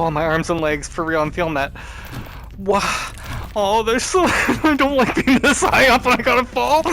Oh, my arms and legs, for real, I'm feeling that. Wow. Oh, there's so... I don't like being this high up and I gotta fall.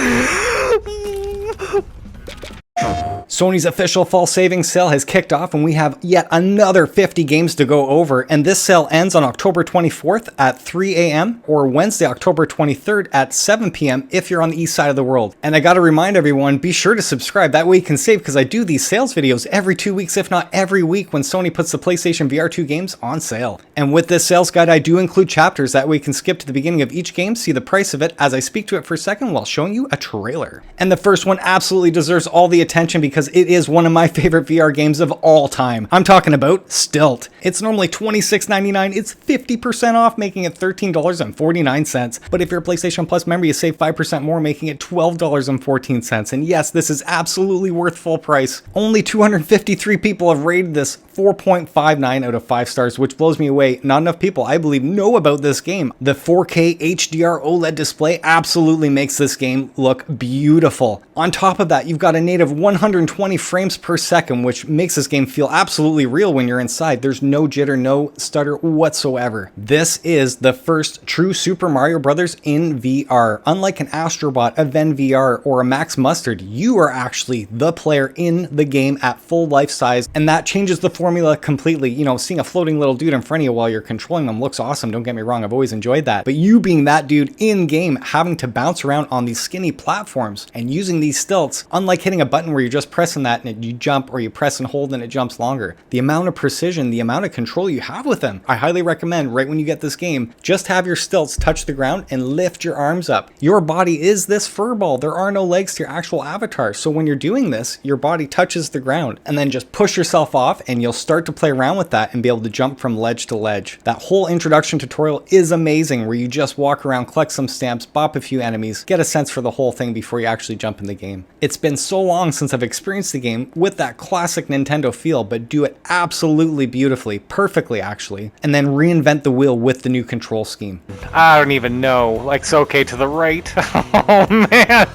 Sony's official fall savings sale has kicked off and we have yet another 50 games to go over, and this sale ends on October 24th at 3 a.m. or Wednesday, October 23rd at 7 p.m. if you're on the east side of the world. And I gotta remind everyone, be sure to subscribe, that way you can save, because I do these sales videos every 2 weeks, if not every week, when Sony puts the PlayStation VR2 games on sale. And with this sales guide, I do include chapters, that way you can skip to the beginning of each game, see the price of it as I speak to it for a second while showing you a trailer. And the first one absolutely deserves all the attention because it is one of my favorite VR games of all time. I'm talking about Stilt. It's normally $26.99. It's 50% off, making it $13.49. But if you're a PlayStation Plus member, you save 5% more, making it $12.14. And yes, this is absolutely worth full price. Only 253 people have rated this 4.59 out of 5 stars, which blows me away. Not enough people, I believe, know about this game. The 4K HDR OLED display absolutely makes this game look beautiful. On top of that, you've got a native 120 frames per second, which makes this game feel absolutely real when you're inside. There's no jitter, no stutter whatsoever. This is the first true Super Mario Brothers in VR. Unlike an Astrobot, a Ven VR, or a Max Mustard, you are actually the player in the game at full life size, and that changes the formula completely. You know, seeing a floating little dude in front of you while you're controlling them looks awesome, don't get me wrong, I've always enjoyed that. But you being that dude in game, having to bounce around on these skinny platforms and using these stilts, unlike hitting a button where you're just pressing that and you jump, or you press and hold and it jumps longer. The amount of precision, the amount of control you have with them, I highly recommend right when you get this game, just have your stilts touch the ground and lift your arms up. Your body is this furball. There are no legs to your actual avatar. So when you're doing this, your body touches the ground, and then just push yourself off and you'll start to play around with that and be able to jump from ledge to ledge. That whole introduction tutorial is amazing, where you just walk around, collect some stamps, bop a few enemies, get a sense for the whole thing before you actually jump in the game. It's been so long since I've experienced the game with that classic Nintendo feel, but do it absolutely beautifully, perfectly actually, and then reinvent the wheel with the new control scheme. I don't even know. Like, it's okay to the right. Oh, man.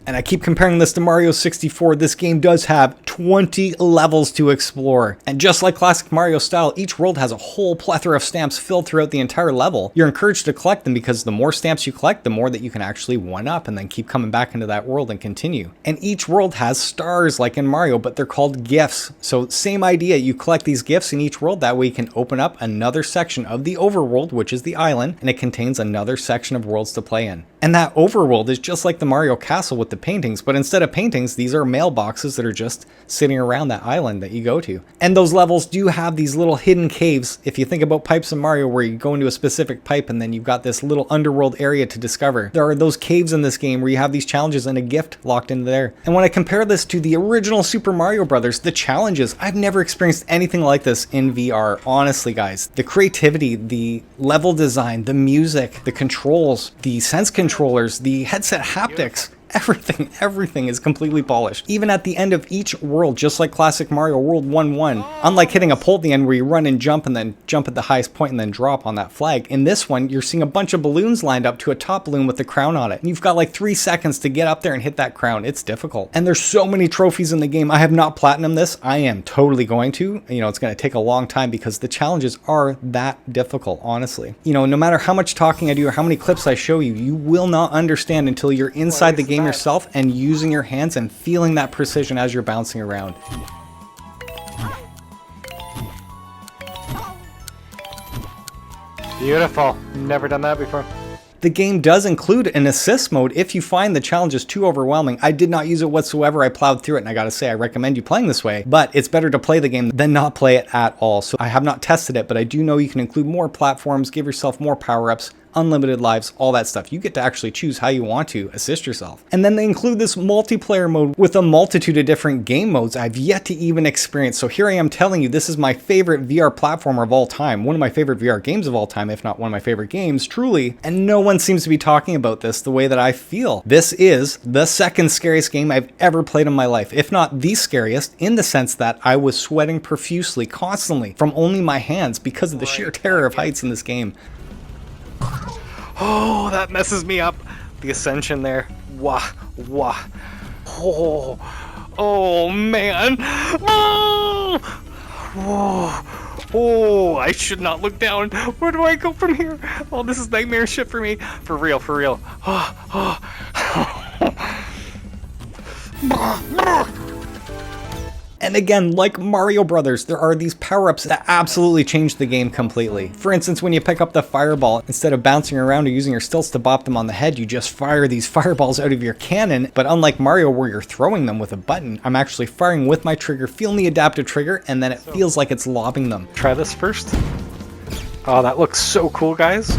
And I keep comparing this to Mario 64, this game does have 20 levels to explore. And just like classic Mario style, each world has a whole plethora of stamps filled throughout the entire level. You're encouraged to collect them because the more stamps you collect, the more that you can actually one-up and then keep coming back into that world and continue. And each world has stars like in Mario, but they're called gifts. So same idea, you collect these gifts in each world, that way you can open up another section of the overworld, which is the island, and it contains another section of worlds to play in. And that overworld is just like the Mario Castle with the paintings, but instead of paintings, these are mailboxes that are just sitting around that island that you go to. And those levels do have these little hidden caves. If you think about pipes in Mario, where you go into a specific pipe and then you've got this little underworld area to discover, there are those caves in this game where you have these challenges and a gift locked into there. And when I compare this to the original Super Mario Brothers, the challenges, I've never experienced anything like this in VR, honestly guys. The creativity, the level design, the music, the controls, the sense controllers, the headset haptics, everything is completely polished. Even at the end of each world, just like classic Mario World 1-1, unlike hitting a pole at the end where you run and jump then jump at the highest point and then drop on that flag, in this one you're seeing a bunch of balloons lined up to a top balloon with the crown on it. And you've got like 3 seconds to get up there and hit that crown. It's difficult. And there's so many trophies in the game. I have not platinumed this. I am totally going to. You know, it's going to take a long time because the challenges are that difficult, honestly. You know, no matter how much talking I do or how many clips I show you, you will not understand until you're inside the game yourself and using your hands and feeling that precision as you're bouncing around. Beautiful. Never done that before. The game does include an assist mode if you find the challenges too overwhelming. I did not use it whatsoever. I plowed through it, and I gotta say, I recommend you playing this way, but it's better to play the game than not play it at all. So I have not tested it, but I do know you can include more platforms, give yourself more power-ups, unlimited lives, all that stuff. You get to actually choose how you want to assist yourself. And then they include this multiplayer mode with a multitude of different game modes I've yet to even experience. So here I am telling you, this is my favorite VR platformer of all time, one of my favorite VR games of all time, if not one of my favorite games, truly, and no one seems to be talking about this the way that I feel. This is the second scariest game I've ever played in my life, if not the scariest, in the sense that I was sweating profusely, constantly, from only my hands because of the sheer terror of heights in this game. Oh, that messes me up. The ascension there. Wah, wah. Oh, oh man. Oh! Whoa. Oh, I should not look down. Where do I go from here? Oh, this is nightmare shit for me. For real, for real. And again, like Mario Brothers, there are these power-ups that absolutely change the game completely. For instance, when you pick up the fireball, instead of bouncing around or using your stilts to bop them on the head, you just fire these fireballs out of your cannon. But unlike Mario where you're throwing them with a button, I'm actually firing with my trigger, feeling the adaptive trigger, and then it feels like it's lobbing them. Try this first. Oh, that looks so cool, guys.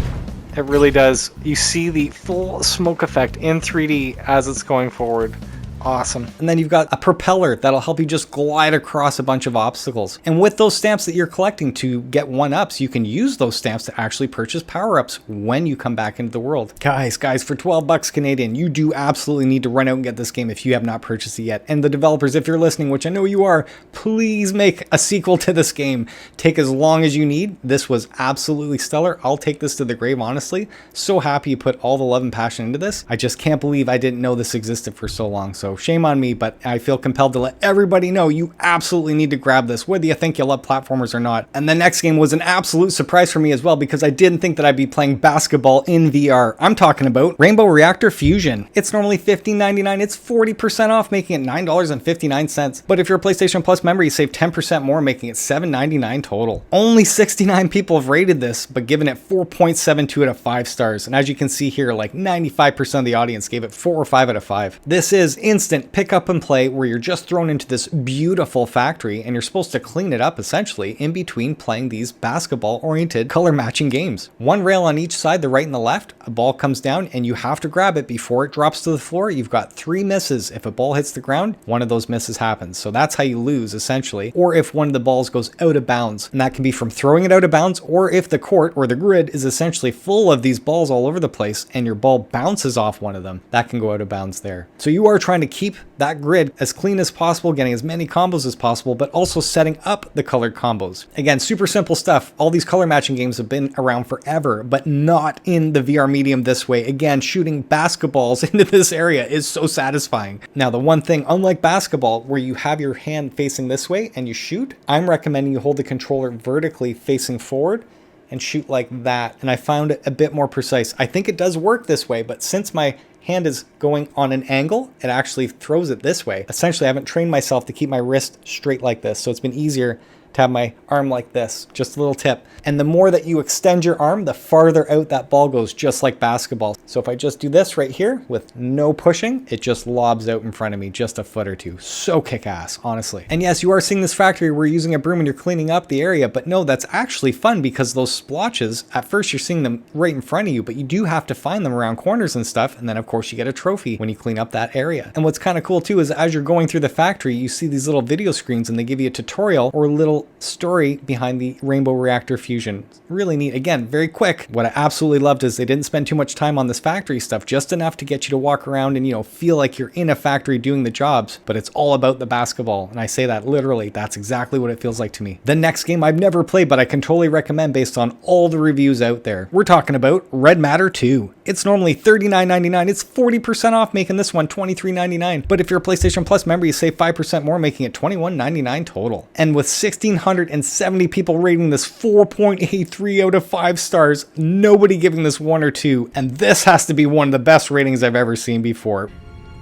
It really does. You see the full smoke effect in 3D as it's going forward. Awesome. And then you've got a propeller that'll help you just glide across a bunch of obstacles. And with those stamps that you're collecting to get 1-ups, you can use those stamps to actually purchase power-ups when you come back into the world. Guys, for 12 bucks Canadian, you do absolutely need to run out and get this game if you have not purchased it yet. And the developers, if you're listening, which I know you are, please make a sequel to this game. Take as long as you need. This was absolutely stellar. I'll take this to the grave, honestly. So happy you put all the love and passion into this. I just can't believe I didn't know this existed for so long. So shame on me, but I feel compelled to let everybody know you absolutely need to grab this, whether you think you love platformers or not. And the next game was an absolute surprise for me as well, because I didn't think that I'd be playing basketball in VR. I'm talking about Rainbow Reactor Fusion. It's normally $15.99. It's 40% off, making it $9.59. But if you're a PlayStation Plus member, you save 10% more, making it $7.99 total. Only 69 people have rated this, but given it 4.72 out of 5 stars. And as you can see here, like 95% of the audience gave it 4 or 5 out of 5. This is instant pick up and play, where you're just thrown into this beautiful factory and you're supposed to clean it up essentially in between playing these basketball oriented color matching games. One rail on each side, the right and the left. A ball comes down and you have to grab it before it drops to the floor. You've got 3 misses. If a ball hits the ground, one of those misses happens. So that's how you lose essentially. Or if one of the balls goes out of bounds, and that can be from throwing it out of bounds, or if the court or the grid is essentially full of these balls all over the place and your ball bounces off one of them, that can go out of bounds there. So you are trying to keep that grid as clean as possible, getting as many combos as possible, but also setting up the colored combos. Again, super simple stuff. All these color matching games have been around forever, but not in the VR medium this way. Again, shooting basketballs into this area is so satisfying. Now, the one thing, unlike basketball, where you have your hand facing this way and you shoot, I'm recommending you hold the controller vertically facing forward and shoot like that. And I found it a bit more precise. I think it does work this way, but since my hand is going on an angle, it actually throws it this way. Essentially, I haven't trained myself to keep my wrist straight like this, so it's been easier to have my arm like this. Just a little tip. And the more that you extend your arm, the farther out that ball goes, just like basketball. So if I just do this right here with no pushing, it just lobs out in front of me just a foot or two. So kick-ass, honestly. And yes, you are seeing this factory where you're using a broom and you're cleaning up the area, but no, that's actually fun because those splotches, at first you're seeing them right in front of you, but you do have to find them around corners and stuff. And then of course you get a trophy when you clean up that area. And what's kind of cool too is as you're going through the factory, you see these little video screens and they give you a tutorial or a little story behind the Rainbow Reactor Fusion. Really neat. Again, very quick. What I absolutely loved is they didn't spend too much time on this factory stuff, just enough to get you to walk around and, you know, feel like you're in a factory doing the jobs, but it's all about the basketball. And I say that literally. That's exactly what it feels like to me. The next game I've never played, but I can totally recommend based on all the reviews out there. We're talking about Red Matter 2. It's normally $39.99. It's 40% off, making this one $23.99. But if you're a PlayStation Plus member, you save 5% more, making it $21.99 total. And with 1,670 people rating this 4.83 out of 5 stars, nobody giving this 1 or 2, and this has to be one of the best ratings I've ever seen before.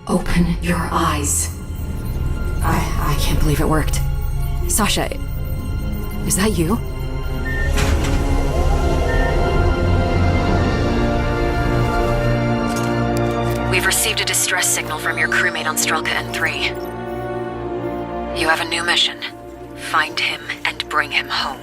Open your eyes. I can't believe it worked. Sasha, is that you? We've received a distress signal from your crewmate on Strelka N3. You have a new mission. Find him and bring him home.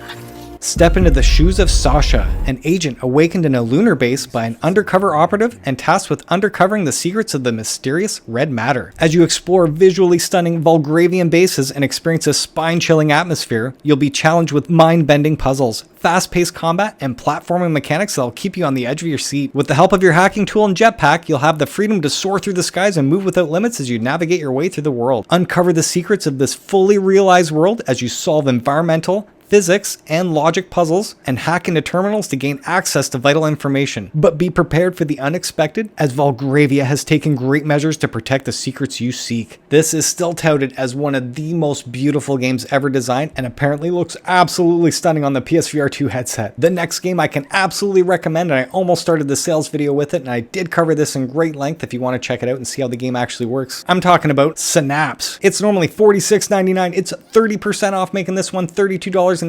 Step into the shoes of Sasha, an agent awakened in a lunar base by an undercover operative and tasked with uncovering the secrets of the mysterious red matter. As you explore visually stunning Volgravian bases and experience a spine-chilling atmosphere, you'll be challenged with mind-bending puzzles, fast-paced combat, and platforming mechanics that'll keep you on the edge of your seat. With the help of your hacking tool and jetpack, you'll have the freedom to soar through the skies and move without limits as you navigate your way through the world. Uncover the secrets of this fully realized world as you solve environmental, physics and logic puzzles, and hack into terminals to gain access to vital information. But be prepared for the unexpected, as Valgravia has taken great measures to protect the secrets you seek. This is still touted as one of the most beautiful games ever designed, and apparently looks absolutely stunning on the PSVR2 headset. The next game I can absolutely recommend, and I almost started the sales video with it, and I did cover this in great length if you want to check it out and see how the game actually works. I'm talking about Synapse. It's normally $46.99. It's 30% off, making this one $32.89,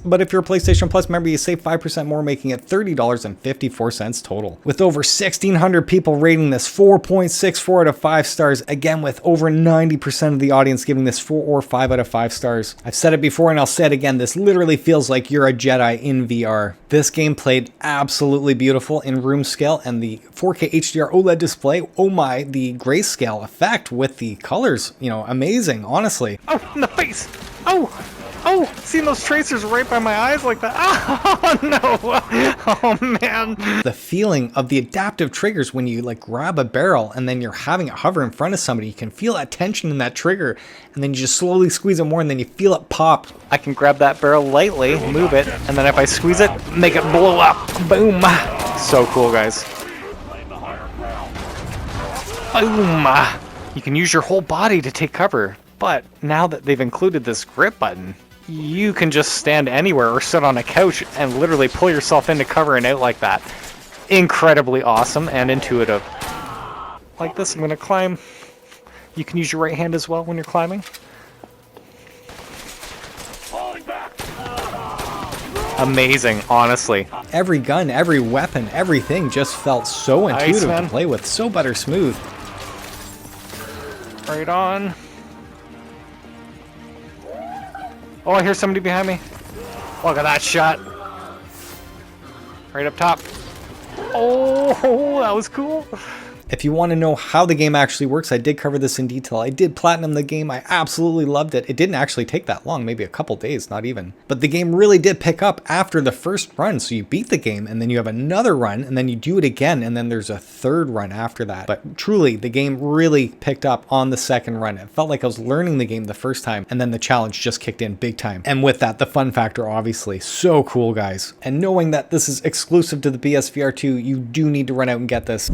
but if you're a PlayStation Plus member, you save 5% more, making it $30.54 total. With over 1,600 people rating this 4.64 out of 5 stars, again with over 90% of the audience giving this 4 or 5 out of 5 stars. I've said it before and I'll say it again, this literally feels like you're a Jedi in VR. This game played absolutely beautiful in room scale, and the 4K HDR OLED display, oh my, the grayscale effect with the colors, you know, amazing, honestly. Oh, in the face! Oh, seeing those tracers right by my eyes like that. Oh, no. Oh, man. The feeling of the adaptive triggers when you like grab a barrel and then you're having it hover in front of somebody, you can feel that tension in that trigger, and then you just slowly squeeze it more and then you feel it pop. I can grab that barrel lightly, move it, and then if I squeeze it, make it blow up. Boom. So cool, guys. Boom. You can use your whole body to take cover, but now that they've included this grip button, you can just stand anywhere or sit on a couch and literally pull yourself into cover and out like that. Incredibly awesome and intuitive. Like this, I'm going to climb. You can use your right hand as well when you're climbing. Amazing, honestly. Every gun, every weapon, everything just felt so intuitive to play with, so butter smooth. Right on. Oh, I hear somebody behind me. Look at that shot. Right up top. Oh, that was cool. If you want to know how the game actually works, I did cover this in detail. I did platinum the game. I absolutely loved it. It didn't actually take that long, maybe a couple days, not even. But the game really did pick up after the first run. So you beat the game and then you have another run and then you do it again and then there's a third run after that. But truly, the game really picked up on the second run. It felt like I was learning the game the first time and then the challenge just kicked in big time. And with that, the fun factor, obviously. So cool, guys. And knowing that this is exclusive to the PSVR2, you do need to run out and get this.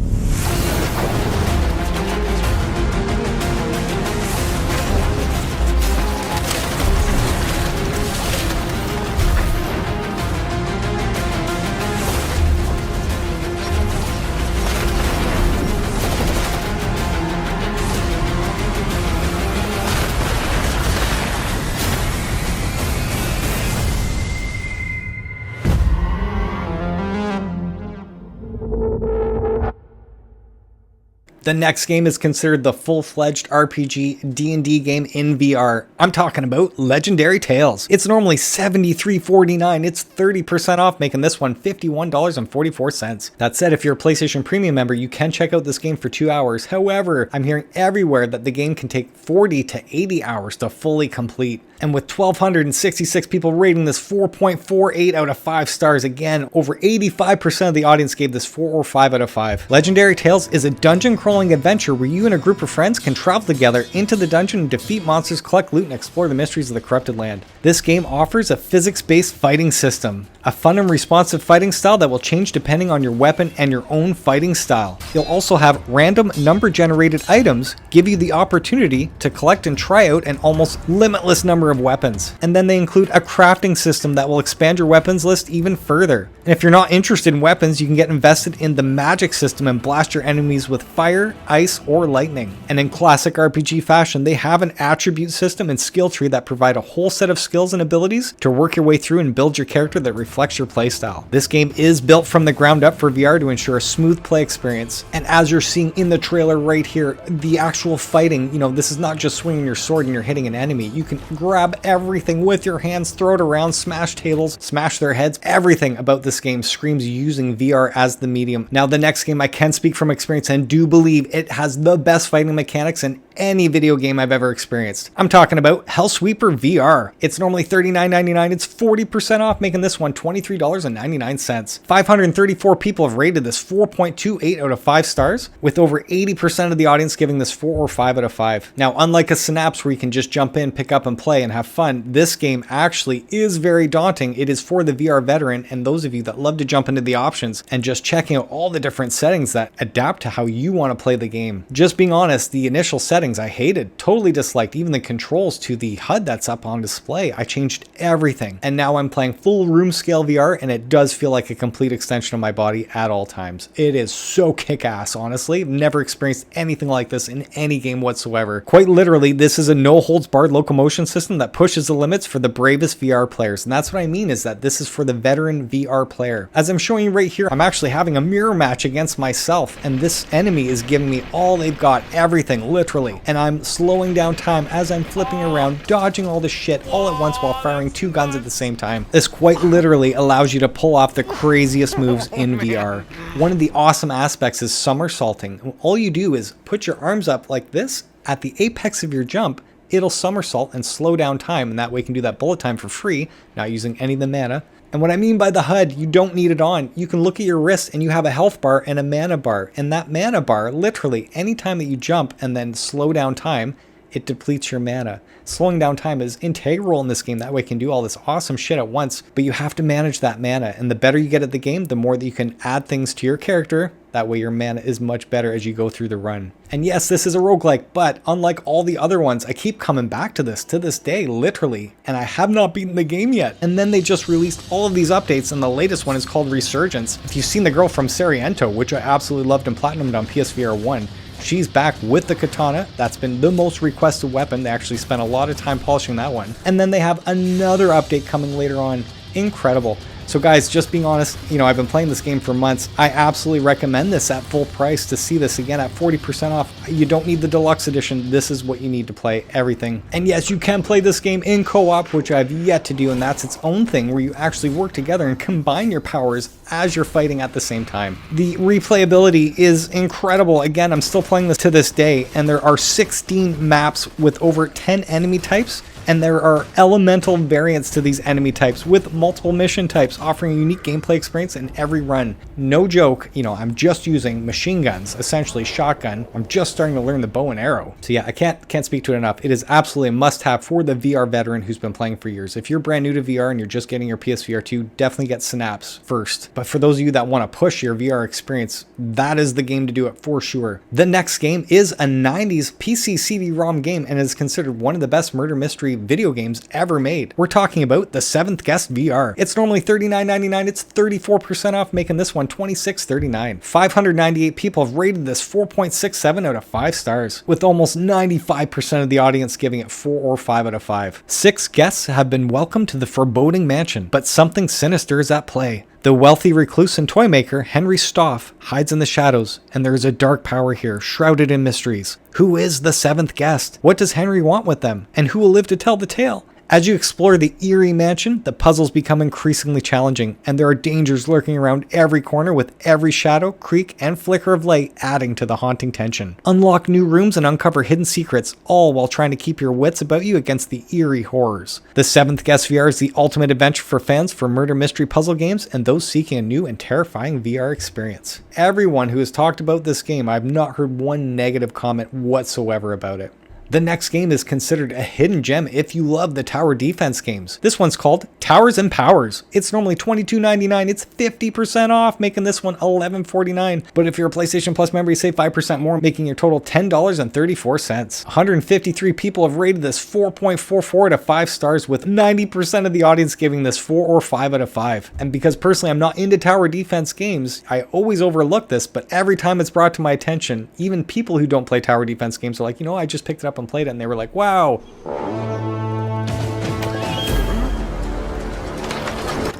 The next game is considered the full-fledged RPG D&D game in VR. I'm talking about Legendary Tales. It's normally $73.49. It's 30% off, making this one $51.44. That said, if you're a PlayStation Premium member, you can check out this game for 2 hours. However, I'm hearing everywhere that the game can take 40 to 80 hours to fully complete. And with 1,266 people rating this 4.48 out of 5 stars, again, over 85% of the audience gave this 4 or 5 out of 5. Legendary Tales is a dungeon crawling adventure where you and a group of friends can travel together into the dungeon and defeat monsters, collect loot, and explore the mysteries of the corrupted land. This game offers a physics-based fighting system, a fun and responsive fighting style that will change depending on your weapon and your own fighting style. You'll also have random number-generated items give you the opportunity to collect and try out an almost limitless number of weapons. And then they include a crafting system that will expand your weapons list even further. And if you're not interested in weapons, you can get invested in the magic system and blast your enemies with fire, ice, or lightning. And in classic RPG fashion, they have an attribute system and skill tree that provide a whole set of skills and abilities to work your way through and build your character that reflects your playstyle. This game is built from the ground up for VR to ensure a smooth play experience. And as you're seeing in the trailer right here, the actual fighting, this is not just swinging your sword and you're hitting an enemy. You can grab everything with your hands, throw it around, smash tables, smash their heads. Everything about this game screams using VR as the medium. Now, the next game, I can speak from experience and do believe it has the best fighting mechanics and any video game I've ever experienced. I'm talking about Hellsweeper VR. It's normally $39.99. It's 40% off, making this one $23.99. 534 people have rated this 4.28 out of 5 stars, with over 80% of the audience giving this 4 or 5 out of 5. Now, unlike a Synapse where you can just jump in, pick up and play and have fun, this game actually is very daunting. It is for the VR veteran and those of you that love to jump into the options and just checking out all the different settings that adapt to how you want to play the game. Just being honest, the initial settings I hated, totally disliked, even the controls to the HUD that's up on display. I changed everything, and now I'm playing full room scale VR, and it does feel like a complete extension of my body at all times. It is so kick-ass, honestly. Never experienced anything like this in any game whatsoever. Quite literally, this is a no-holds-barred locomotion system that pushes the limits for the bravest VR players, and that's what I mean, is that this is for the veteran VR player. As I'm showing you right here, I'm actually having a mirror match against myself, and this enemy is giving me all they've got, everything, literally, and I'm slowing down time as I'm flipping around, dodging all this shit all at once while firing 2 guns at the same time. This quite literally allows you to pull off the craziest moves in VR. One of the awesome aspects is somersaulting. All you do is put your arms up like this. At the apex of your jump, it'll somersault and slow down time, and that way you can do that bullet time for free, not using any of the mana. And what I mean by the HUD, you don't need it on. You can look at your wrist and you have a health bar and a mana bar. And that mana bar, literally, anytime that you jump and then slow down time, it depletes your mana. Slowing down time is integral in this game. That way you can do all this awesome shit at once, but you have to manage that mana. And the better you get at the game, the more that you can add things to your character. That way your mana is much better as you go through the run. And yes, this is a roguelike, but unlike all the other ones, I keep coming back to this day, literally, and I have not beaten the game yet. And then they just released all of these updates, and the latest one is called Resurgence. If you've seen the girl from Sariento, which I absolutely loved and platinumed on PSVR 1, she's back with the katana. That's been the most requested weapon. They actually spent a lot of time polishing that one. And then they have another update coming later on. Incredible. So guys, just being honest, I've been playing this game for months. I absolutely recommend this at full price. To see this again at 40% off. You don't need the deluxe edition. This is what you need to play everything. And yes, you can play this game in co-op, which I've yet to do, and that's its own thing where you actually work together and combine your powers as you're fighting at the same time. The replayability is incredible. Again, I'm still playing this to this day, and there are 16 maps with over 10 enemy types. And there are elemental variants to these enemy types with multiple mission types, offering a unique gameplay experience in every run. No joke, I'm just using machine guns, essentially shotgun. I'm just starting to learn the bow and arrow. So yeah, I can't speak to it enough. It is absolutely a must-have for the VR veteran who's been playing for years. If you're brand new to VR and you're just getting your PSVR2, definitely get Synapse first. But for those of you that want to push your VR experience, that is the game to do it for sure. The next game is a 90s PC CD-ROM game and is considered one of the best murder mystery video games ever made. We're talking about The Seventh Guest VR. It's normally $39.99. It's 34% off, making this one $26.39. 598 people have rated this 4.67 out of 5 stars, with almost 95% of the audience giving it 4 or 5 out of 5. 6 guests have been welcomed to the foreboding mansion, but something sinister is at play. The wealthy recluse and toy maker, Henry Stoff, hides in the shadows, and there is a dark power here, shrouded in mysteries. Who is the 7th guest? What does Henry want with them? And who will live to tell the tale? As you explore the eerie mansion, the puzzles become increasingly challenging, and there are dangers lurking around every corner, with every shadow, creak, and flicker of light adding to the haunting tension. Unlock new rooms and uncover hidden secrets, all while trying to keep your wits about you against the eerie horrors. The 7th Guest VR is the ultimate adventure for fans for murder mystery puzzle games and those seeking a new and terrifying VR experience. Everyone who has talked about this game, I've not heard one negative comment whatsoever about it. The next game is considered a hidden gem if you love the tower defense games. This one's called Towers and Powers. It's normally $22.99. It's 50% off, making this one $11.49. But if you're a PlayStation Plus member, you save 5% more, making your total $10.34. 153 people have rated this 4.44 out of 5 stars, with 90% of the audience giving this 4 or 5 out of 5. And because personally I'm not into tower defense games, I always overlook this, but every time it's brought to my attention, even people who don't play tower defense games are like, I just picked it up and played it, and they were like, wow.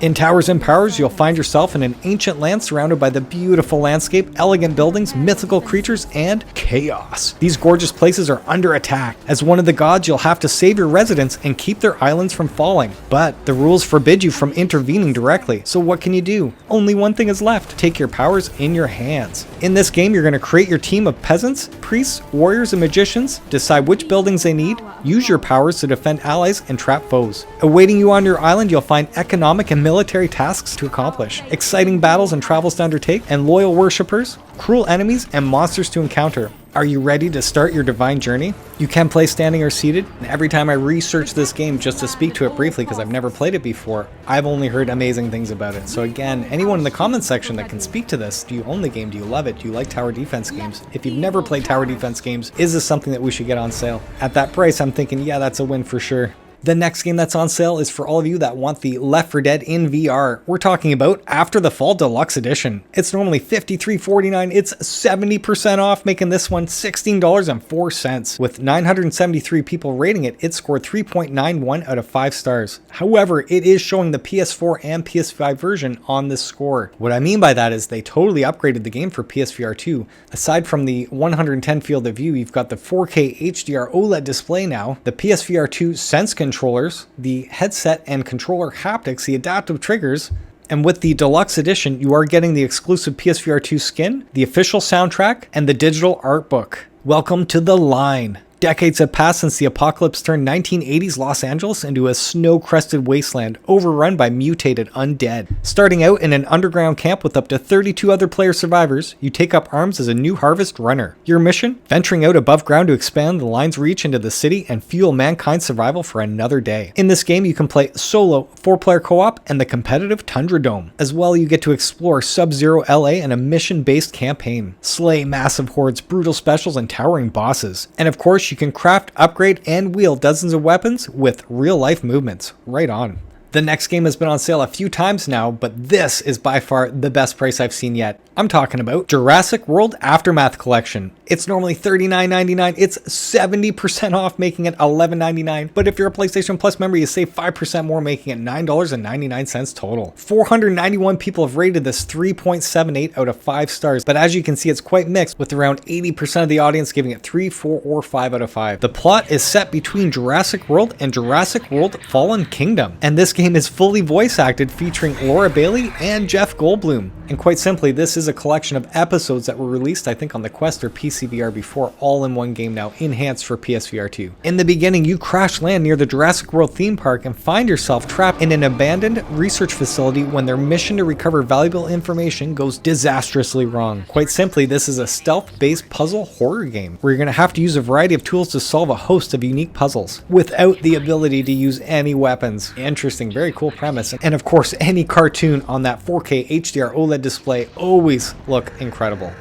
In Towers and Powers, you'll find yourself in an ancient land surrounded by the beautiful landscape, elegant buildings, mythical creatures, and chaos. These gorgeous places are under attack. As one of the gods, you'll have to save your residents and keep their islands from falling. But the rules forbid you from intervening directly, so what can you do? Only one thing is left: take your powers in your hands. In this game, you're going to create your team of peasants, priests, warriors, and magicians, decide which buildings they need, use your powers to defend allies and trap foes. Awaiting you on your island, you'll find economic and military tasks to accomplish, exciting battles and travels to undertake, and loyal worshippers, cruel enemies, and monsters to encounter. Are you ready to start your divine journey? You can play standing or seated, and every time I research this game just to speak to it briefly because I've never played it before, I've only heard amazing things about it. So again, anyone in the comments section that can speak to this, do you own the game? Do you love it? Do you like tower defense games? If you've never played tower defense games, is this something that we should get on sale? At that price, I'm thinking, yeah, that's a win for sure. The next game that's on sale is for all of you that want the Left 4 Dead in VR. We're talking about After the Fall Deluxe Edition. It's normally $53.49. It's 70% off, making this one $16.04. With 973 people rating it, it scored 3.91 out of 5 stars. However, it is showing the PS4 and PS5 version on this score. What I mean by that is they totally upgraded the game for PSVR 2. Aside from the 110 field of view, you've got the 4K HDR OLED display now, the PSVR 2 Sense controllers, the headset and controller haptics, the adaptive triggers, and with the Deluxe Edition, you are getting the exclusive PSVR 2 skin, the official soundtrack, and the digital art book. Welcome to the line. Decades have passed since the apocalypse turned 1980s Los Angeles into a snow-crested wasteland overrun by mutated undead. Starting out in an underground camp with up to 32 other player survivors, you take up arms as a new harvest runner. Your mission? Venturing out above ground to expand the line's reach into the city and fuel mankind's survival for another day. In this game, you can play solo, 4-player co-op, and the competitive Tundra Dome. As well, you get to explore Sub-Zero LA and a mission-based campaign. Slay massive hordes, brutal specials, and towering bosses. And of course, you can craft, upgrade, and wield dozens of weapons with real-life movements. Right on. The next game has been on sale a few times now, but this is by far the best price I've seen yet. I'm talking about Jurassic World Aftermath Collection. It's normally $39.99. It's 70% off, making it $11.99. But if you're a PlayStation Plus member, you save 5% more, making it $9.99 total. 491 people have rated this 3.78 out of 5 stars. But as you can see, it's quite mixed, with around 80% of the audience giving it 3, 4, or 5 out of 5. The plot is set between Jurassic World and Jurassic World Fallen Kingdom. And this game is fully voice acted, featuring Laura Bailey and Jeff Goldblum. And quite simply, this is a collection of episodes that were released, I think, on the Quest or PC VR before, all in one game now, enhanced for PSVR 2. In the beginning, you crash land near the Jurassic World theme park and find yourself trapped in an abandoned research facility when their mission to recover valuable information goes disastrously wrong. Quite simply, this is a stealth-based puzzle horror game where you're going to have to use a variety of tools to solve a host of unique puzzles without the ability to use any weapons. Interesting, very cool premise. And of course, any cartoon on that 4K HDR OLED display always look incredible.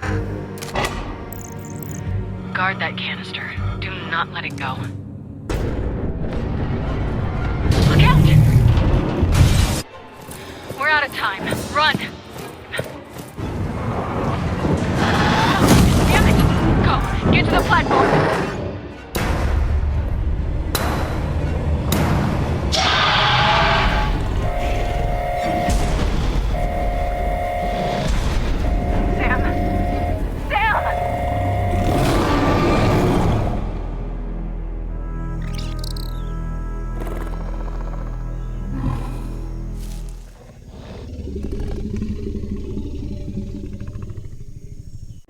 Guard that canister. Do not let it go. Look out! We're out of time. Run! Damn it! Go! Get to the platform!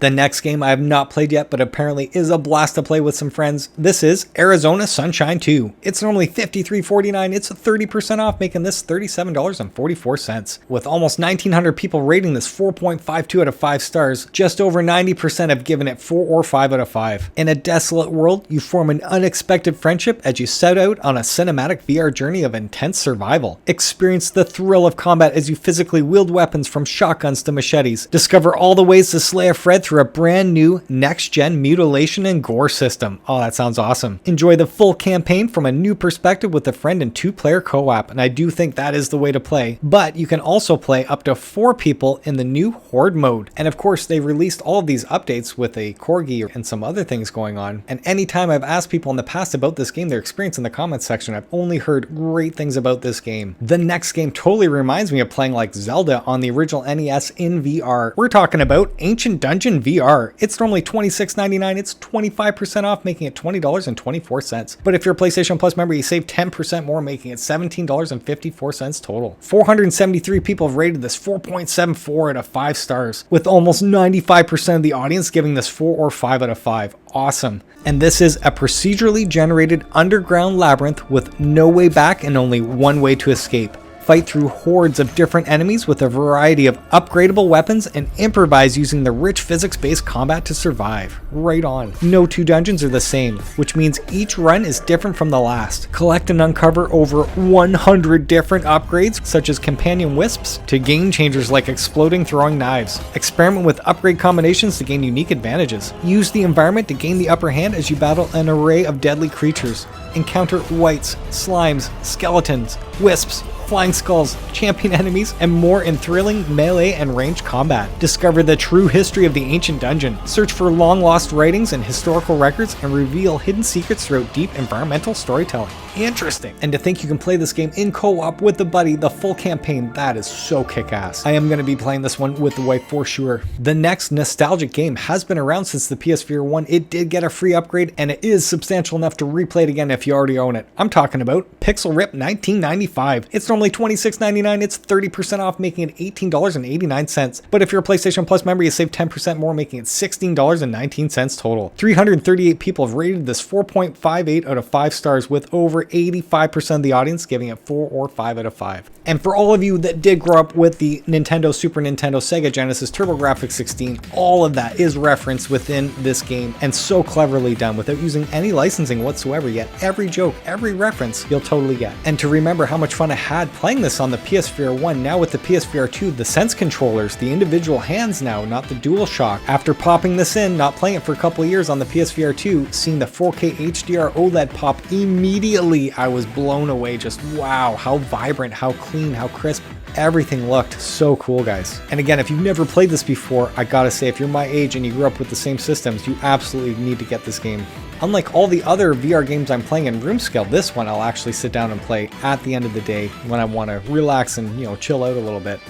The next game I have not played yet, but apparently is a blast to play with some friends. This is Arizona Sunshine 2. It's normally $53.49. It's 30% off, making this $37.44. With almost 1,900 people rating this 4.52 out of 5 stars, just over 90% have given it 4 or 5 out of 5. In a desolate world, you form an unexpected friendship as you set out on a cinematic VR journey of intense survival. Experience the thrill of combat as you physically wield weapons from shotguns to machetes. Discover all the ways to slay a Fred through a brand new next-gen mutilation and gore system. Oh, that sounds awesome. Enjoy the full campaign from a new perspective with a friend and 2-player co-op, and I do think that is the way to play. But you can also play up to 4 people in the new Horde mode. And of course, they released all of these updates with a corgi and some other things going on. And anytime I've asked people in the past about this game, their experience in the comments section, I've only heard great things about this game. The next game totally reminds me of playing like Zelda on the original NES in VR. We're talking about Ancient Dungeon VR. It's normally $26.99. It's 25% off, making it $20.24. But if you're a PlayStation Plus member, you save 10% more, making it $17.54 total. 473 people have rated this 4.74 out of 5 stars, with almost 95% of the audience giving this 4 or 5 out of 5. Awesome. And this is a procedurally generated underground labyrinth with no way back and only one way to escape. Fight through hordes of different enemies with a variety of upgradable weapons and improvise using the rich physics-based combat to survive. Right on. No 2 dungeons are the same, which means each run is different from the last. Collect and uncover over 100 different upgrades, such as companion wisps to game changers like exploding throwing knives. Experiment with upgrade combinations to gain unique advantages. Use the environment to gain the upper hand as you battle an array of deadly creatures. Encounter wights, slimes, skeletons, wisps, flying skulls, champion enemies, and more in thrilling melee and ranged combat. Discover the true history of the ancient dungeon. Search for long-lost writings and historical records and reveal hidden secrets throughout deep environmental storytelling. Interesting. And to think you can play this game in co-op with a buddy, the full campaign, that is so kick-ass. I am going to be playing this one with the wife for sure. The next nostalgic game has been around since the PS VR 1. It did get a free upgrade, and it is substantial enough to replay it again if you already own it. I'm talking about Pixel Rip 1995. It's normally $26.99. It's 30% off, making it $18.89. But if you're a PlayStation Plus member, you save 10% more, making it $16.19 total. 338 people have rated this 4.58 out of 5 stars, with over 85% of the audience giving it 4 or 5 out of 5. And for all of you that did grow up with the Nintendo, Super Nintendo, Sega Genesis, TurboGrafx 16, all of that is referenced within this game, and so cleverly done without using any licensing whatsoever, yet every joke, every reference you'll totally get. And to remember how much fun I had playing this on the PS VR 1, now with the PS VR2, the Sense controllers, the individual hands now, not the DualShock. After popping this in, not playing it for a couple of years on the PS VR 2, seeing the 4K HDR OLED pop immediately, I was blown away. Just wow, how vibrant, how clean, how crisp. Everything looked so cool, guys. And again, if you've never played this before, I gotta say, if you're my age and you grew up with the same systems, you absolutely need to get this game. Unlike all the other VR games I'm playing in room scale, this one I'll actually sit down and play at the end of the day when I want to relax and, chill out a little bit.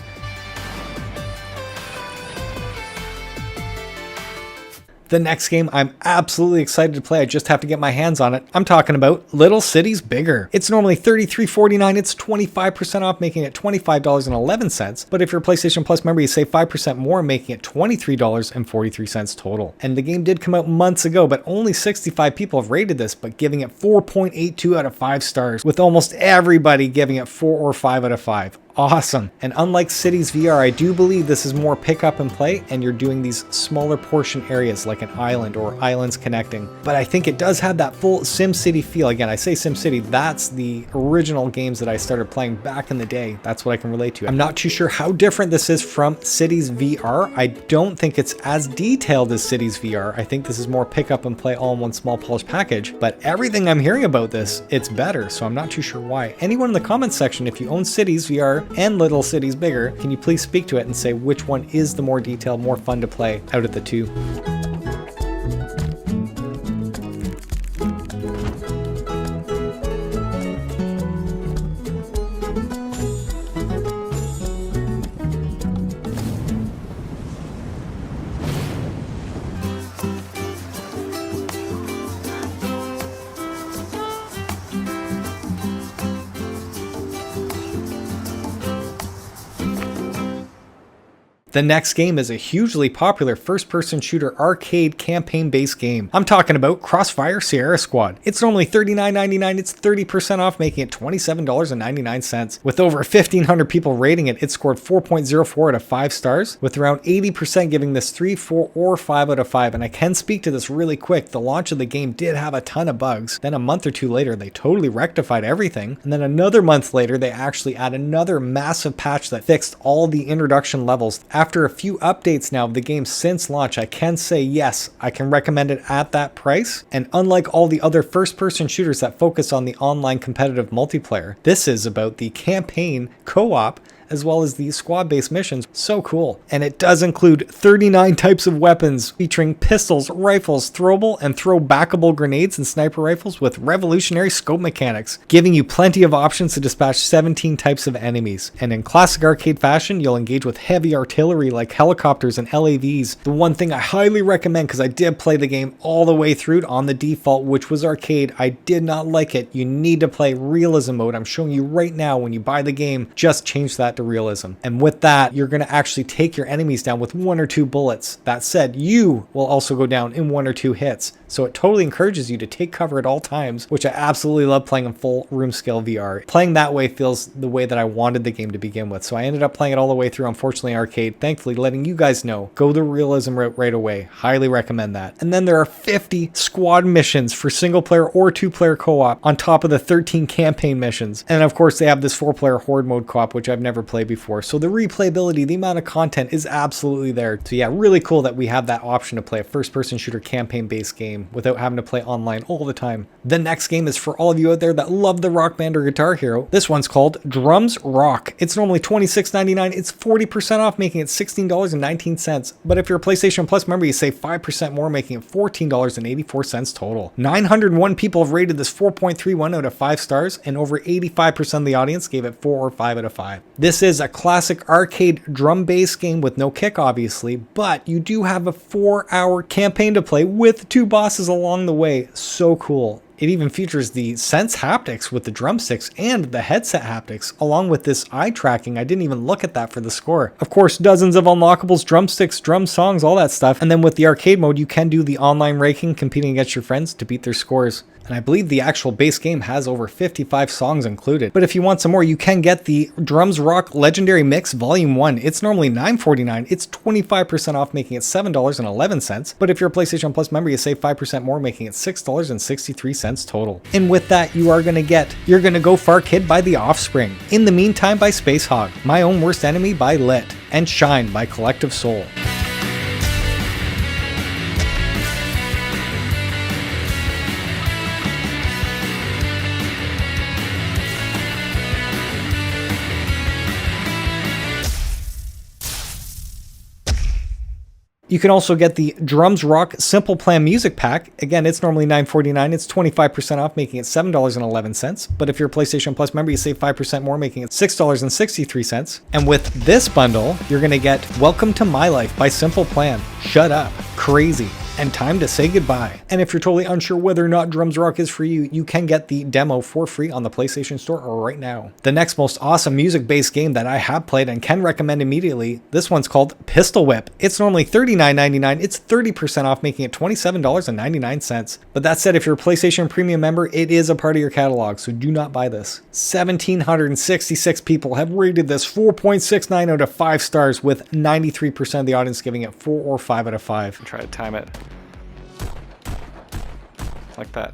The next game I'm absolutely excited to play, I just have to get my hands on it. I'm talking about Little Cities Bigger. It's normally $33.49, it's 25% off, making it $25.11. But if you're a PlayStation Plus member, you save 5% more, making it $23.43 total. And the game did come out months ago, but only 65 people have rated this, but giving it 4.82 out of 5 stars, with almost everybody giving it 4 or 5 out of 5. Awesome. And unlike Cities VR, I do believe this is more pick up and play, and you're doing these smaller portion areas like an island or islands connecting. But I think it does have that full SimCity feel. Again, I say SimCity, that's the original games that I started playing back in the day. That's what I can relate to. I'm not too sure how different this is from Cities VR. I don't think it's as detailed as Cities VR. I think this is more pick up and play all in one small polished package. But everything I'm hearing about this, it's better, so I'm not too sure why. Anyone in the comments section, if you own Cities VR and Little Cities Bigger, can you please speak to it and say which one is the more detailed, more fun to play out of the two? The next game is a hugely popular first-person shooter arcade campaign-based game. I'm talking about Crossfire Sierra Squad. It's normally $39.99, it's 30% off, making it $27.99. With over 1,500 people rating it, it scored 4.04 out of 5 stars, with around 80% giving this 3, 4, or 5 out of 5. And I can speak to this really quick. The launch of the game did have a ton of bugs. Then a month or two later, they totally rectified everything. And then another month later, they actually add another massive patch that fixed all the introduction levels. after a few updates now of the game since launch, I can say yes, I can recommend it at that price. And unlike all the other first-person shooters that focus on the online competitive multiplayer, this is about the campaign co-op as well as the squad-based missions. So cool. And it does include 39 types of weapons featuring pistols, rifles, throwable and throw-backable grenades and sniper rifles with revolutionary scope mechanics, giving you plenty of options to dispatch 17 types of enemies. And in classic arcade fashion, you'll engage with heavy artillery like helicopters and LAVs. The one thing I highly recommend, because I did play the game all the way through on the default, which was arcade, I did not like it. You need to play realism mode. I'm showing you right now when you buy the game, just change that to realism. And with that, you're going to actually take your enemies down with 1 or 2 bullets. That said, you will also go down in 1 or 2 hits. So it totally encourages you to take cover at all times, which I absolutely love playing in full room scale VR. Playing that way feels the way that I wanted the game to begin with. So I ended up playing it all the way through, unfortunately arcade, thankfully letting you guys know, go the realism route right away. Highly recommend that. And then there are 50 squad missions for single player or 2-player co-op on top of the 13 campaign missions. And of course they have this 4-player horde mode co-op, which I've never played before. So the replayability, the amount of content is absolutely there. So yeah, really cool that we have that option to play a first-person shooter campaign-based game without having to play online all the time. The next game is for all of you out there that love the Rock Band or Guitar Hero. This one's called Drums Rock. It's normally $26.99. It's 40% off, making it $16.19. But if you're a PlayStation Plus member, you save 5% more, making it $14.84 total. 901 people have rated this 4.31 out of 5 stars, and over 85% of the audience gave it 4 or 5 out of 5. This is a classic arcade drum-based game with no kick, obviously, but you do have a 4-hour campaign to play with 2 bosses along the way. So cool. It even features the Sense haptics with the drumsticks and the headset haptics, along with this eye tracking. I didn't even look at that for the score. Of course, dozens of unlockables, drumsticks, drum songs, all that stuff. And then with the arcade mode, you can do the online ranking, competing against your friends to beat their scores. And I believe the actual base game has over 55 songs included. But if you want some more, you can get the Drums Rock Legendary Mix Volume 1. It's normally $9.49. It's 25% off, making it $7.11. But if you're a PlayStation Plus member, you save 5% more, making it $6.63 total. And with that, you're gonna go far kid by The Offspring, In the Meantime by Space Hog, My Own Worst Enemy by Lit, and Shine by Collective Soul. You can also get the Drums Rock Simple Plan Music Pack. Again, it's normally $9.49. It's 25% off, making it $7.11. But if you're a PlayStation Plus member, you save 5% more, making it $6.63. And with this bundle, you're going to get Welcome to My Life by Simple Plan, Shut Up, Crazy, and Time to Say Goodbye. And if you're totally unsure whether or not Drums Rock is for you, you can get the demo for free on the PlayStation Store right now. The next most awesome music-based game that I have played and can recommend immediately, this one's called Pistol Whip. It's normally $39.99. It's 30% off, making it $27.99. But that said, if you're a PlayStation Premium member, it is a part of your catalog, so do not buy this. 1,766 people have rated this 4.69 out of 5 stars, with 93% of the audience giving it 4 or 5 out of 5. Try to time it. Like that.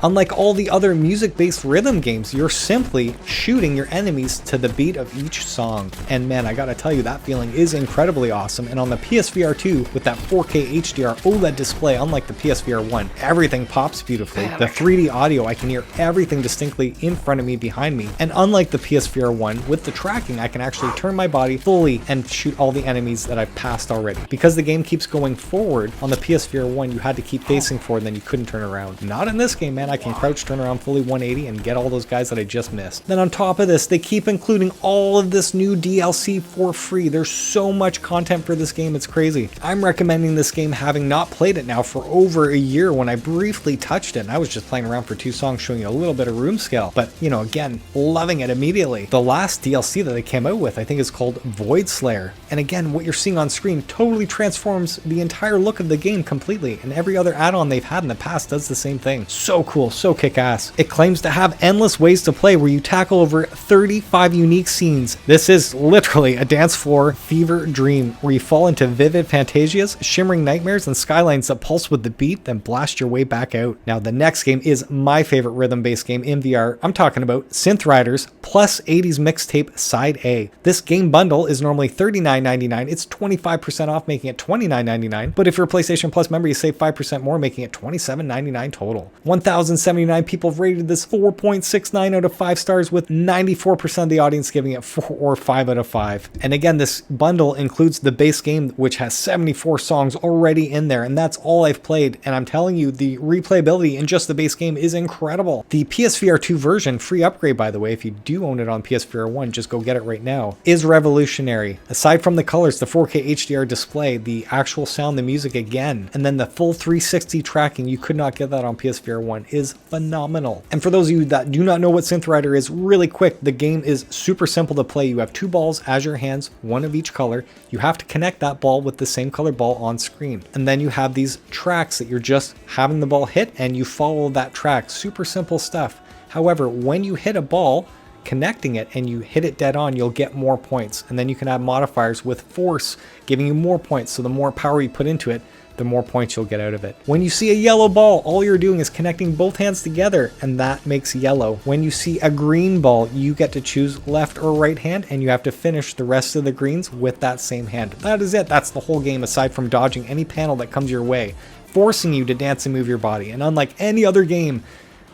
Unlike all the other music-based rhythm games, you're simply shooting your enemies to the beat of each song. And man, I gotta tell you, that feeling is incredibly awesome. And on the PSVR 2, with that 4K HDR OLED display, unlike the PSVR 1, everything pops beautifully. The 3D audio, I can hear everything distinctly in front of me, behind me. And unlike the PSVR 1, with the tracking, I can actually turn my body fully and shoot all the enemies that I've passed already. Because the game keeps going forward, on the PSVR 1, you had to keep facing forward, and then you couldn't turn around. Not in this game, man. I can crouch, turn around fully 180 and get all those guys that I just missed. Then on top of this, they keep including all of this new DLC for free. There's so much content for this game, it's crazy. I'm recommending this game, having not played it now for over a year. When I briefly touched it, and I was just playing around for 2 songs, showing you a little bit of room scale, but you know, again, loving it immediately. The last DLC that they came out with, I think, is called Void Slayer. And again, what you're seeing on screen totally transforms the entire look of the game completely, and every other add-on they've had in the past does the same thing. So cool. cool, so kick-ass. It claims to have endless ways to play where you tackle over 35 unique scenes. This is literally a dance floor fever dream where you fall into vivid fantasias, shimmering nightmares, and skylines that pulse with the beat, then blast your way back out. Now, the next game is my favorite rhythm-based game in VR. I'm talking about Synth Riders plus 80s Mixtape Side A. This game bundle is normally $39.99. It's 25% off, making it $29.99. But if you're a PlayStation Plus member, you save 5% more, making it $27.99 total. 1,079 people have rated this 4.69 out of 5 stars, with 94% of the audience giving it 4 or 5 out of 5. And again, this bundle includes the base game, which has 74 songs already in there, and that's all I've played. And I'm telling you, the replayability in just the base game is incredible. The PSVR2 version, free upgrade by the way, if you do own it on PSVR1, just go get it right now, is revolutionary. Aside from the colors, the 4K HDR display, the actual sound, the music again, and then the full 360 tracking, you could not get that on PSVR1, is phenomenal. And for those of you that do not know what Synth Rider is, really quick, the game is super simple to play. You have 2 balls as your hands, one of each color. You have to connect that ball with the same color ball on screen. And then you have these tracks that you're just having the ball hit and you follow that track. Super simple stuff. However, when you hit a ball, connecting it and you hit it dead on, you'll get more points. And then you can add modifiers with force, giving you more points. So the more power you put into it, the more points you'll get out of it. When you see a yellow ball, all you're doing is connecting both hands together, and that makes yellow. When you see a green ball, you get to choose left or right hand, and you have to finish the rest of the greens with that same hand. That is it. That's the whole game, aside from dodging any panel that comes your way, forcing you to dance and move your body. And unlike any other game,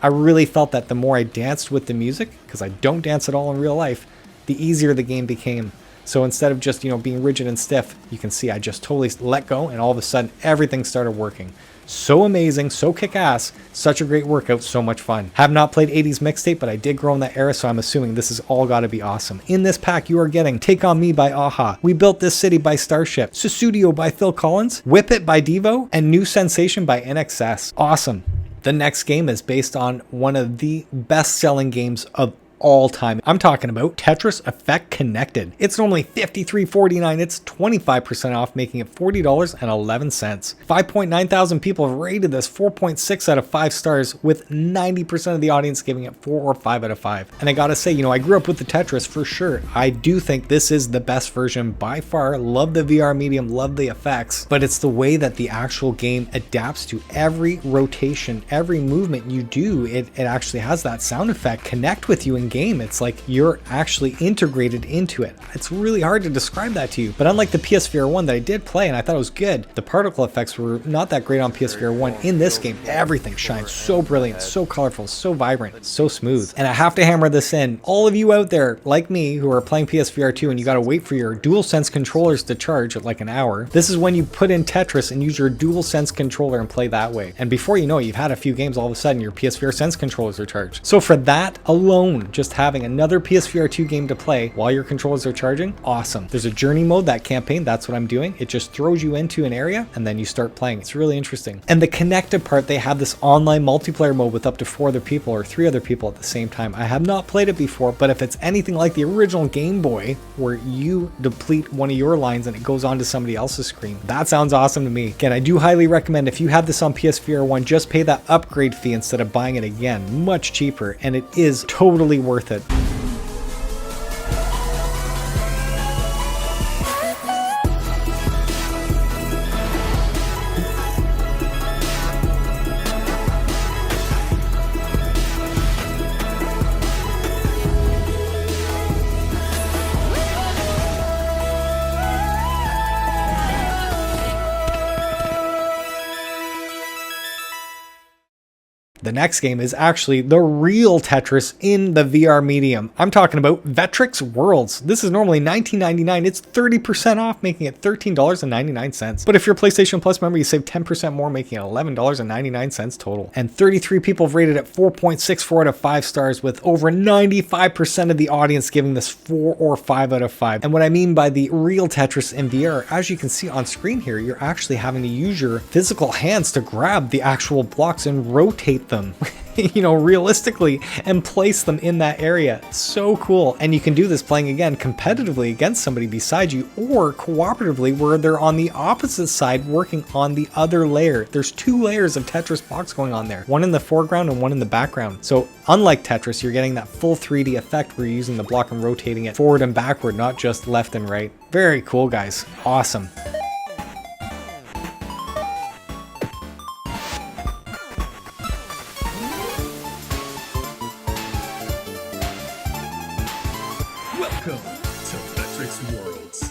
I really felt that the more I danced with the music, because I don't dance at all in real life, the easier the game became. So instead of just, being rigid and stiff, you can see I just totally let go, and all of a sudden everything started working. So amazing, so kick-ass, such a great workout, so much fun. Have not played 80s Mixtape, but I did grow in that era, so I'm assuming this is all gotta be awesome. In this pack, you are getting Take On Me by Aha, We Built This City by Starship, Susudio by Phil Collins, Whip It by Devo, and New Sensation by NXS. Awesome. The next game is based on one of the best-selling games of all time. I'm talking about Tetris Effect Connected. It's normally $53.49. It's 25% off, making it $40.11. 5.9 thousand people have rated this, 4.6 out of 5 stars, with 90% of the audience giving it 4 or 5 out of 5. And I gotta say, I grew up with the Tetris for sure. I do think this is the best version by far. Love the VR medium, love the effects, but it's the way that the actual game adapts to every rotation, every movement you do. It actually has that sound effect connect with you in game. It's like you're actually integrated into it. It's really hard to describe that to you, but unlike the PSVR 1 that I did play and I thought it was good, the particle effects were not that great on PSVR 1. In this game, everything shines so brilliant, so colorful, so vibrant, so smooth. And I have to hammer this in. All of you out there, like me, who are playing PSVR 2 and you gotta wait for your DualSense controllers to charge at like an hour, this is when you put in Tetris and use your DualSense controller and play that way. And before you know it, you've had a few games, all of a sudden your PSVR Sense controllers are charged. So for that alone, just having another PSVR 2 game to play while your controllers are charging, awesome. There's a journey mode, that campaign, that's what I'm doing. It just throws you into an area and then you start playing. It's really interesting. And the connected part, they have this online multiplayer mode with up to 4 other people or 3 other people at the same time. I have not played it before, but if it's anything like the original Game Boy, where you deplete one of your lines and it goes on to somebody else's screen, that sounds awesome to me. Again, I do highly recommend, if you have this on PSVR 1, just pay that upgrade fee instead of buying it again. Much cheaper, and it is totally worth it. The next game is actually the real Tetris in the VR medium. I'm talking about Vetrix Worlds. This is normally $19.99. It's 30% off, making it $13.99. But if you're a PlayStation Plus member, you save 10% more, making it $11.99 total. And 33 people have rated it 4.64 out of 5 stars, with over 95% of the audience giving this 4 or 5 out of 5. And what I mean by the real Tetris in VR, as you can see on screen here, you're actually having to use your physical hands to grab the actual blocks and rotate them. them, realistically, and place them in that area. So cool. And you can do this playing again competitively against somebody beside you, or cooperatively where they're on the opposite side working on the other layer. There's 2 layers of Tetris box going on there, one in the foreground and one in the background. So unlike Tetris, you're getting that full 3D effect where you're using the block and rotating it forward and backward, not just left and right. Very cool, guys. Awesome. Welcome to Vetrix Worlds.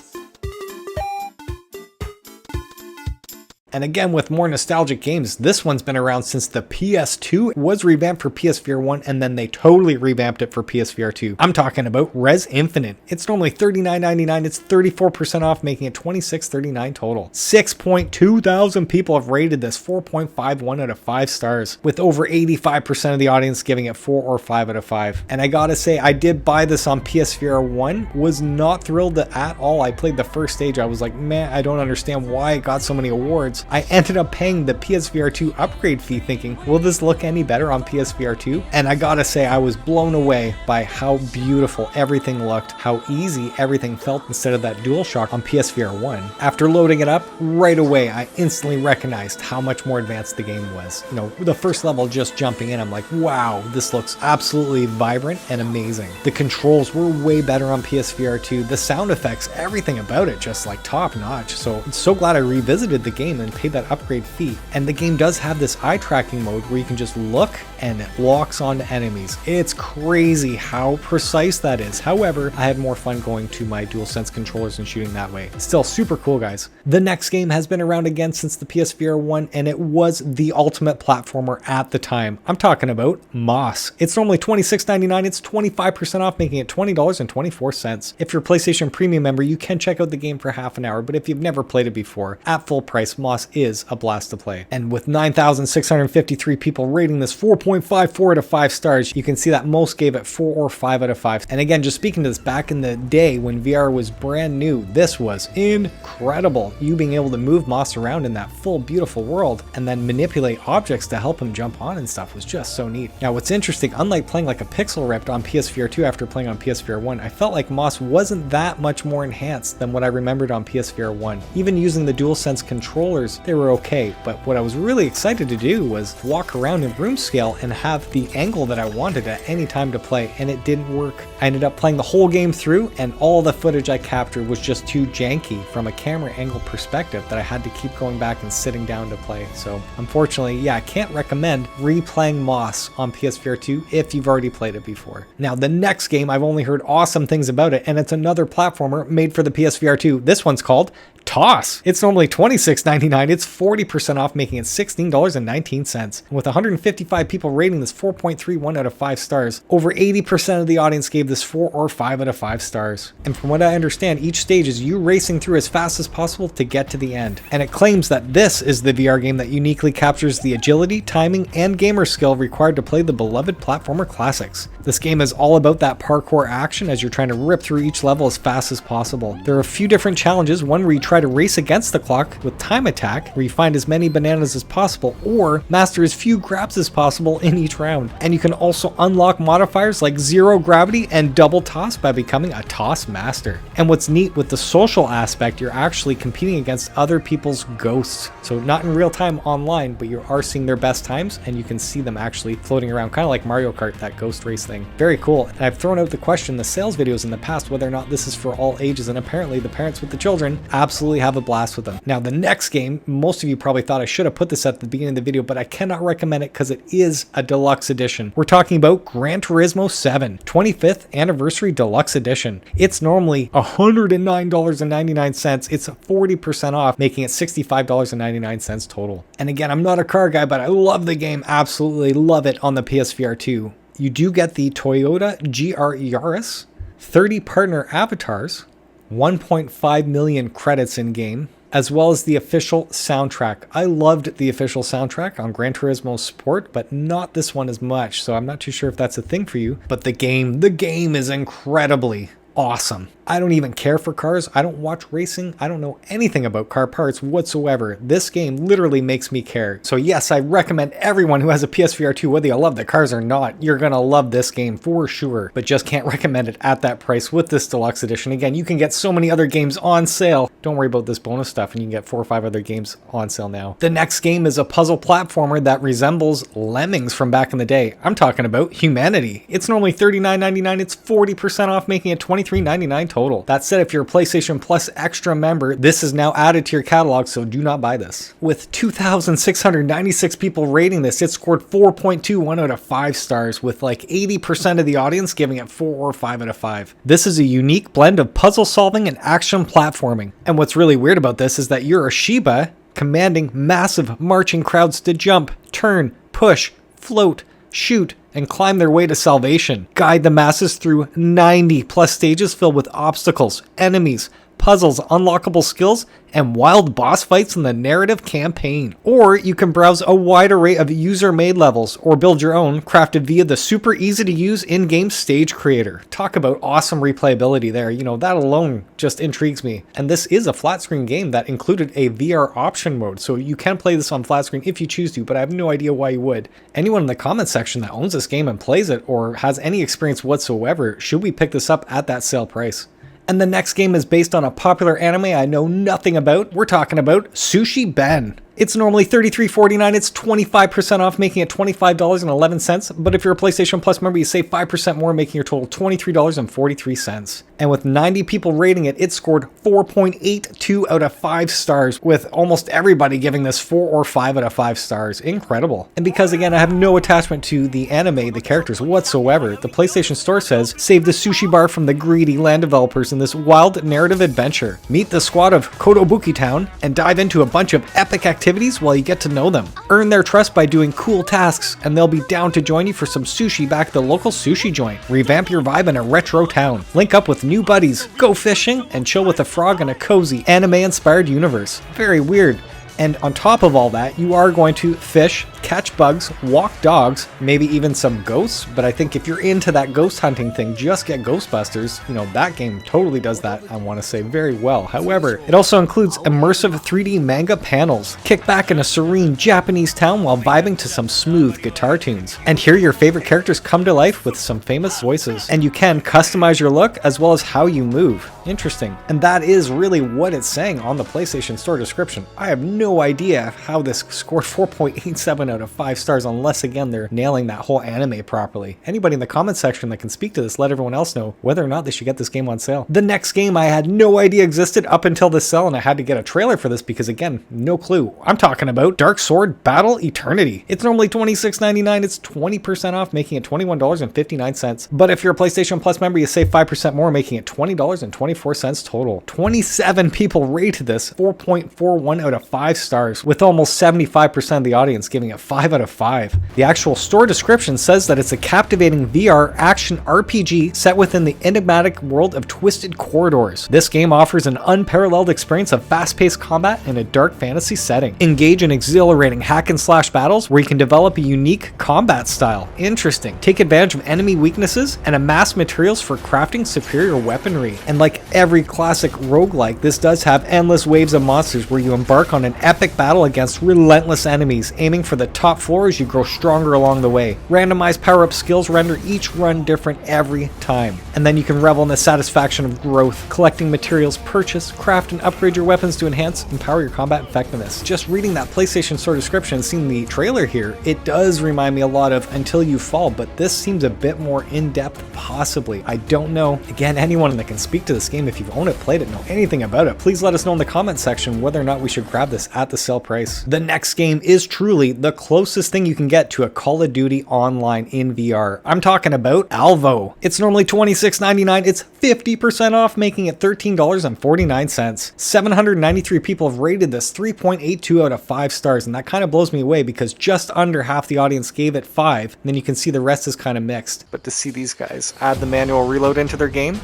And again, with more nostalgic games, this one's been around since the PS2 was revamped for PSVR 1, and then they totally revamped it for PSVR 2. I'm talking about Rez Infinite. It's normally $39.99. It's 34% off, making it $26.39 total. 6.2 thousand people have rated this, 4.51 out of 5 stars, with over 85% of the audience giving it 4 or 5 out of 5. And I gotta say, I did buy this on PSVR 1, was not thrilled at all. I played the first stage. I was like, man, I don't understand why it got so many awards. I ended up paying the PSVR 2 upgrade fee thinking, will this look any better on PSVR 2? And I gotta say, I was blown away by how beautiful everything looked, how easy everything felt instead of that DualShock on PSVR 1. After loading it up, right away, I instantly recognized how much more advanced the game was. The first level just jumping in, I'm like, wow, this looks absolutely vibrant and amazing. The controls were way better on PSVR 2. The sound effects, everything about it, just like top notch. So I'm so glad I revisited the game and paid that upgrade fee. And the game does have this eye tracking mode where you can just look and it locks onto enemies. It's crazy how precise that is. However, I had more fun going to my DualSense controllers and shooting that way. Still super cool, guys. The next game has been around again since the PSVR 1, and it was the ultimate platformer at the time. I'm talking about Moss. It's normally $26.99. It's 25% off, making it $20.24. If you're a PlayStation Premium member, you can check out the game for half an hour, but if you've never played it before, at full price, Moss is a blast to play. And with 9,653 people rating this 4.54 out of 5 stars, you can see that most gave it 4 or 5 out of 5. And again, just speaking to this, back in the day when VR was brand new, this was incredible. You being able to move Moss around in that full beautiful world and then manipulate objects to help him jump on and stuff was just so neat. Now what's interesting, unlike playing like a pixel ripped on PSVR 2 after playing on PSVR 1, I felt like Moss wasn't that much more enhanced than what I remembered on PSVR 1. Even using the DualSense controllers, they were okay, but what I was really excited to do was walk around in room scale and have the angle that I wanted at any time to play, and it didn't work. I ended up playing the whole game through, and all the footage I captured was just too janky from a camera angle perspective that I had to keep going back and sitting down to play. So unfortunately, yeah, I can't recommend replaying Moss on PSVR 2 if you've already played it before. Now the next game, I've only heard awesome things about it, and it's another platformer made for the PSVR 2. This one's called Toss. It's normally $26.99. It's 40% off, making it $16.19. With 155 people rating this 4.31 out of 5 stars, over 80% of the audience gave this 4 or 5 out of 5 stars. And from what I understand, each stage is you racing through as fast as possible to get to the end. And it claims that this is the VR game that uniquely captures the agility, timing, and gamer skill required to play the beloved platformer classics. This game is all about that parkour action as you're trying to rip through each level as fast as possible. There are a few different challenges, one where you try to race against the clock with time attack, where you find as many bananas as possible, or master as few grabs as possible in each round. And you can also unlock modifiers like zero gravity and double toss by becoming a toss master. And what's neat with the social aspect, you're actually competing against other people's ghosts. So not in real time online, but you are seeing their best times, and you can see them actually floating around, kind of like Mario Kart, that ghost race thing. Very cool. And I've thrown out the question in the sales videos in the past whether or not this is for all ages, and apparently the parents with the children absolutely have a blast with them. Now the next game, most of you probably thought I should have put this at the beginning of the video, but I cannot recommend it because it is a deluxe edition. We're talking about Gran Turismo 7 25th Anniversary Deluxe Edition. It's normally $109.99. It's 40% off, making it $65.99 total. And again, I'm not a car guy, but I love the game, absolutely love it on the PSVR 2. You do get the Toyota GR Yaris, 30 partner avatars, 1.5 million credits in game, as well as the official soundtrack. I loved the official soundtrack on Gran Turismo Sport, but not this one as much, so I'm not too sure if that's a thing for you. But the game is incredibly awesome. I don't even care for cars. I don't watch racing. I don't know anything about car parts whatsoever. This game literally makes me care. So yes, I recommend everyone who has a PSVR 2, whether you love the cars or not, you're gonna love this game for sure, but just can't recommend it at that price with this deluxe edition. Again, you can get so many other games on sale. Don't worry about this bonus stuff, and you can get 4 or 5 other games on sale now. The next game is a puzzle platformer that resembles Lemmings from back in the day. I'm talking about Humanity. It's normally $39.99. It's 40% off, making it $23.99 total. That said, if you're a PlayStation Plus Extra member, this is now added to your catalog, so do not buy this. With 2,696 people rating this, it scored 4.21 out of 5 stars, with like 80% of the audience giving it 4 or 5 out of 5. This is a unique blend of puzzle solving and action platforming. And what's really weird about this is that you're a Shiba commanding massive marching crowds to jump, turn, push, float, shoot, and climb their way to salvation. Guide the masses through 90 plus stages filled with obstacles, enemies, puzzles, unlockable skills, and wild boss fights in the narrative campaign. Or you can browse a wide array of user-made levels or build your own, crafted via the super easy-to-use in-game stage creator. Talk about awesome replayability there. You know, that alone just intrigues me. And this is a flat-screen game that included a VR option mode, so you can play this on flat screen if you choose to, but I have no idea why you would. Anyone in the comment section that owns this game and plays it or has any experience whatsoever, should we pick this up at that sale price? And the next game is based on a popular anime I know nothing about. We're talking about Sushi Ben. It's normally $33.49. It's 25% off, making it $25.11. But if you're a PlayStation Plus member, you save 5% more, making your total $23.43. And with 90 people rating it, it scored 4.82 out of 5 stars, with almost everybody giving this 4 or 5 out of 5 stars. Incredible. And because, again, I have no attachment to the anime, the characters whatsoever, the PlayStation Store says, save the sushi bar from the greedy land developers in this wild narrative adventure. Meet the squad of Kotobuki Town and dive into a bunch of epic activities while you get to know them. Earn their trust by doing cool tasks, and they'll be down to join you for some sushi back at the local sushi joint. Revamp your vibe in a retro town. Link up with new buddies, go fishing, and chill with a frog in a cozy, anime-inspired universe. Very weird. And on top of all that, you are going to fish, catch bugs, walk dogs, maybe even some ghosts. But I think if you're into that ghost hunting thing, just get Ghostbusters. You know, that game totally does that, I want to say, very well. However, it also includes immersive 3D manga panels. Kick back in a serene Japanese town while vibing to some smooth guitar tunes. And hear your favorite characters come to life with some famous voices. And you can customize your look as well as how you move. Interesting. And that is really what it's saying on the PlayStation Store description. I have no idea how this scored 4.87 out of 5 stars unless, again, they're nailing that whole anime properly. Anybody in the comment section that can speak to this, let everyone else know whether or not they should get this game on sale. The next game I had no idea existed up until this sale, and I had to get a trailer for this because, again, no clue. I'm talking about Darksword Battle Eternity. It's normally $26.99. It's 20% off, making it $21.59. But if you're a PlayStation Plus member, you save 5% more, making it $20.24 total. 27 people rated this, 4.41 out of 5 stars, with almost 75% of the audience giving it 5 out of 5. The actual store description says that it's a captivating VR action RPG set within the enigmatic world of twisted corridors. This game offers an unparalleled experience of fast-paced combat in a dark fantasy setting. Engage in exhilarating hack-and-slash battles where you can develop a unique combat style. Interesting. Take advantage of enemy weaknesses and amass materials for crafting superior weaponry. And like every classic roguelike, this does have endless waves of monsters where you embark on an epic battle against relentless enemies, aiming for the top floor as you grow stronger along the way. Randomized power-up skills render each run different every time. And then you can revel in the satisfaction of growth, collecting materials, purchase, craft, and upgrade your weapons to enhance and power your combat effectiveness. Just reading that PlayStation Store description and seeing the trailer here, it does remind me a lot of Until You Fall, but this seems a bit more in-depth, possibly. I don't know. Again, anyone that can speak to this game, if you've owned it, played it, know anything about it, please let us know in the comment section whether or not we should grab this at the sale price. The next game is truly the closest thing you can get to a Call of Duty Online in VR. I'm talking about Alvo. It's normally $26.99. It's 50% off, making it $13.49. 793 people have rated this, 3.82 out of 5 stars, and that kind of blows me away because just under half the audience gave it 5, and then you can see the rest is kind of mixed. But to see these guys add the manual reload into their game,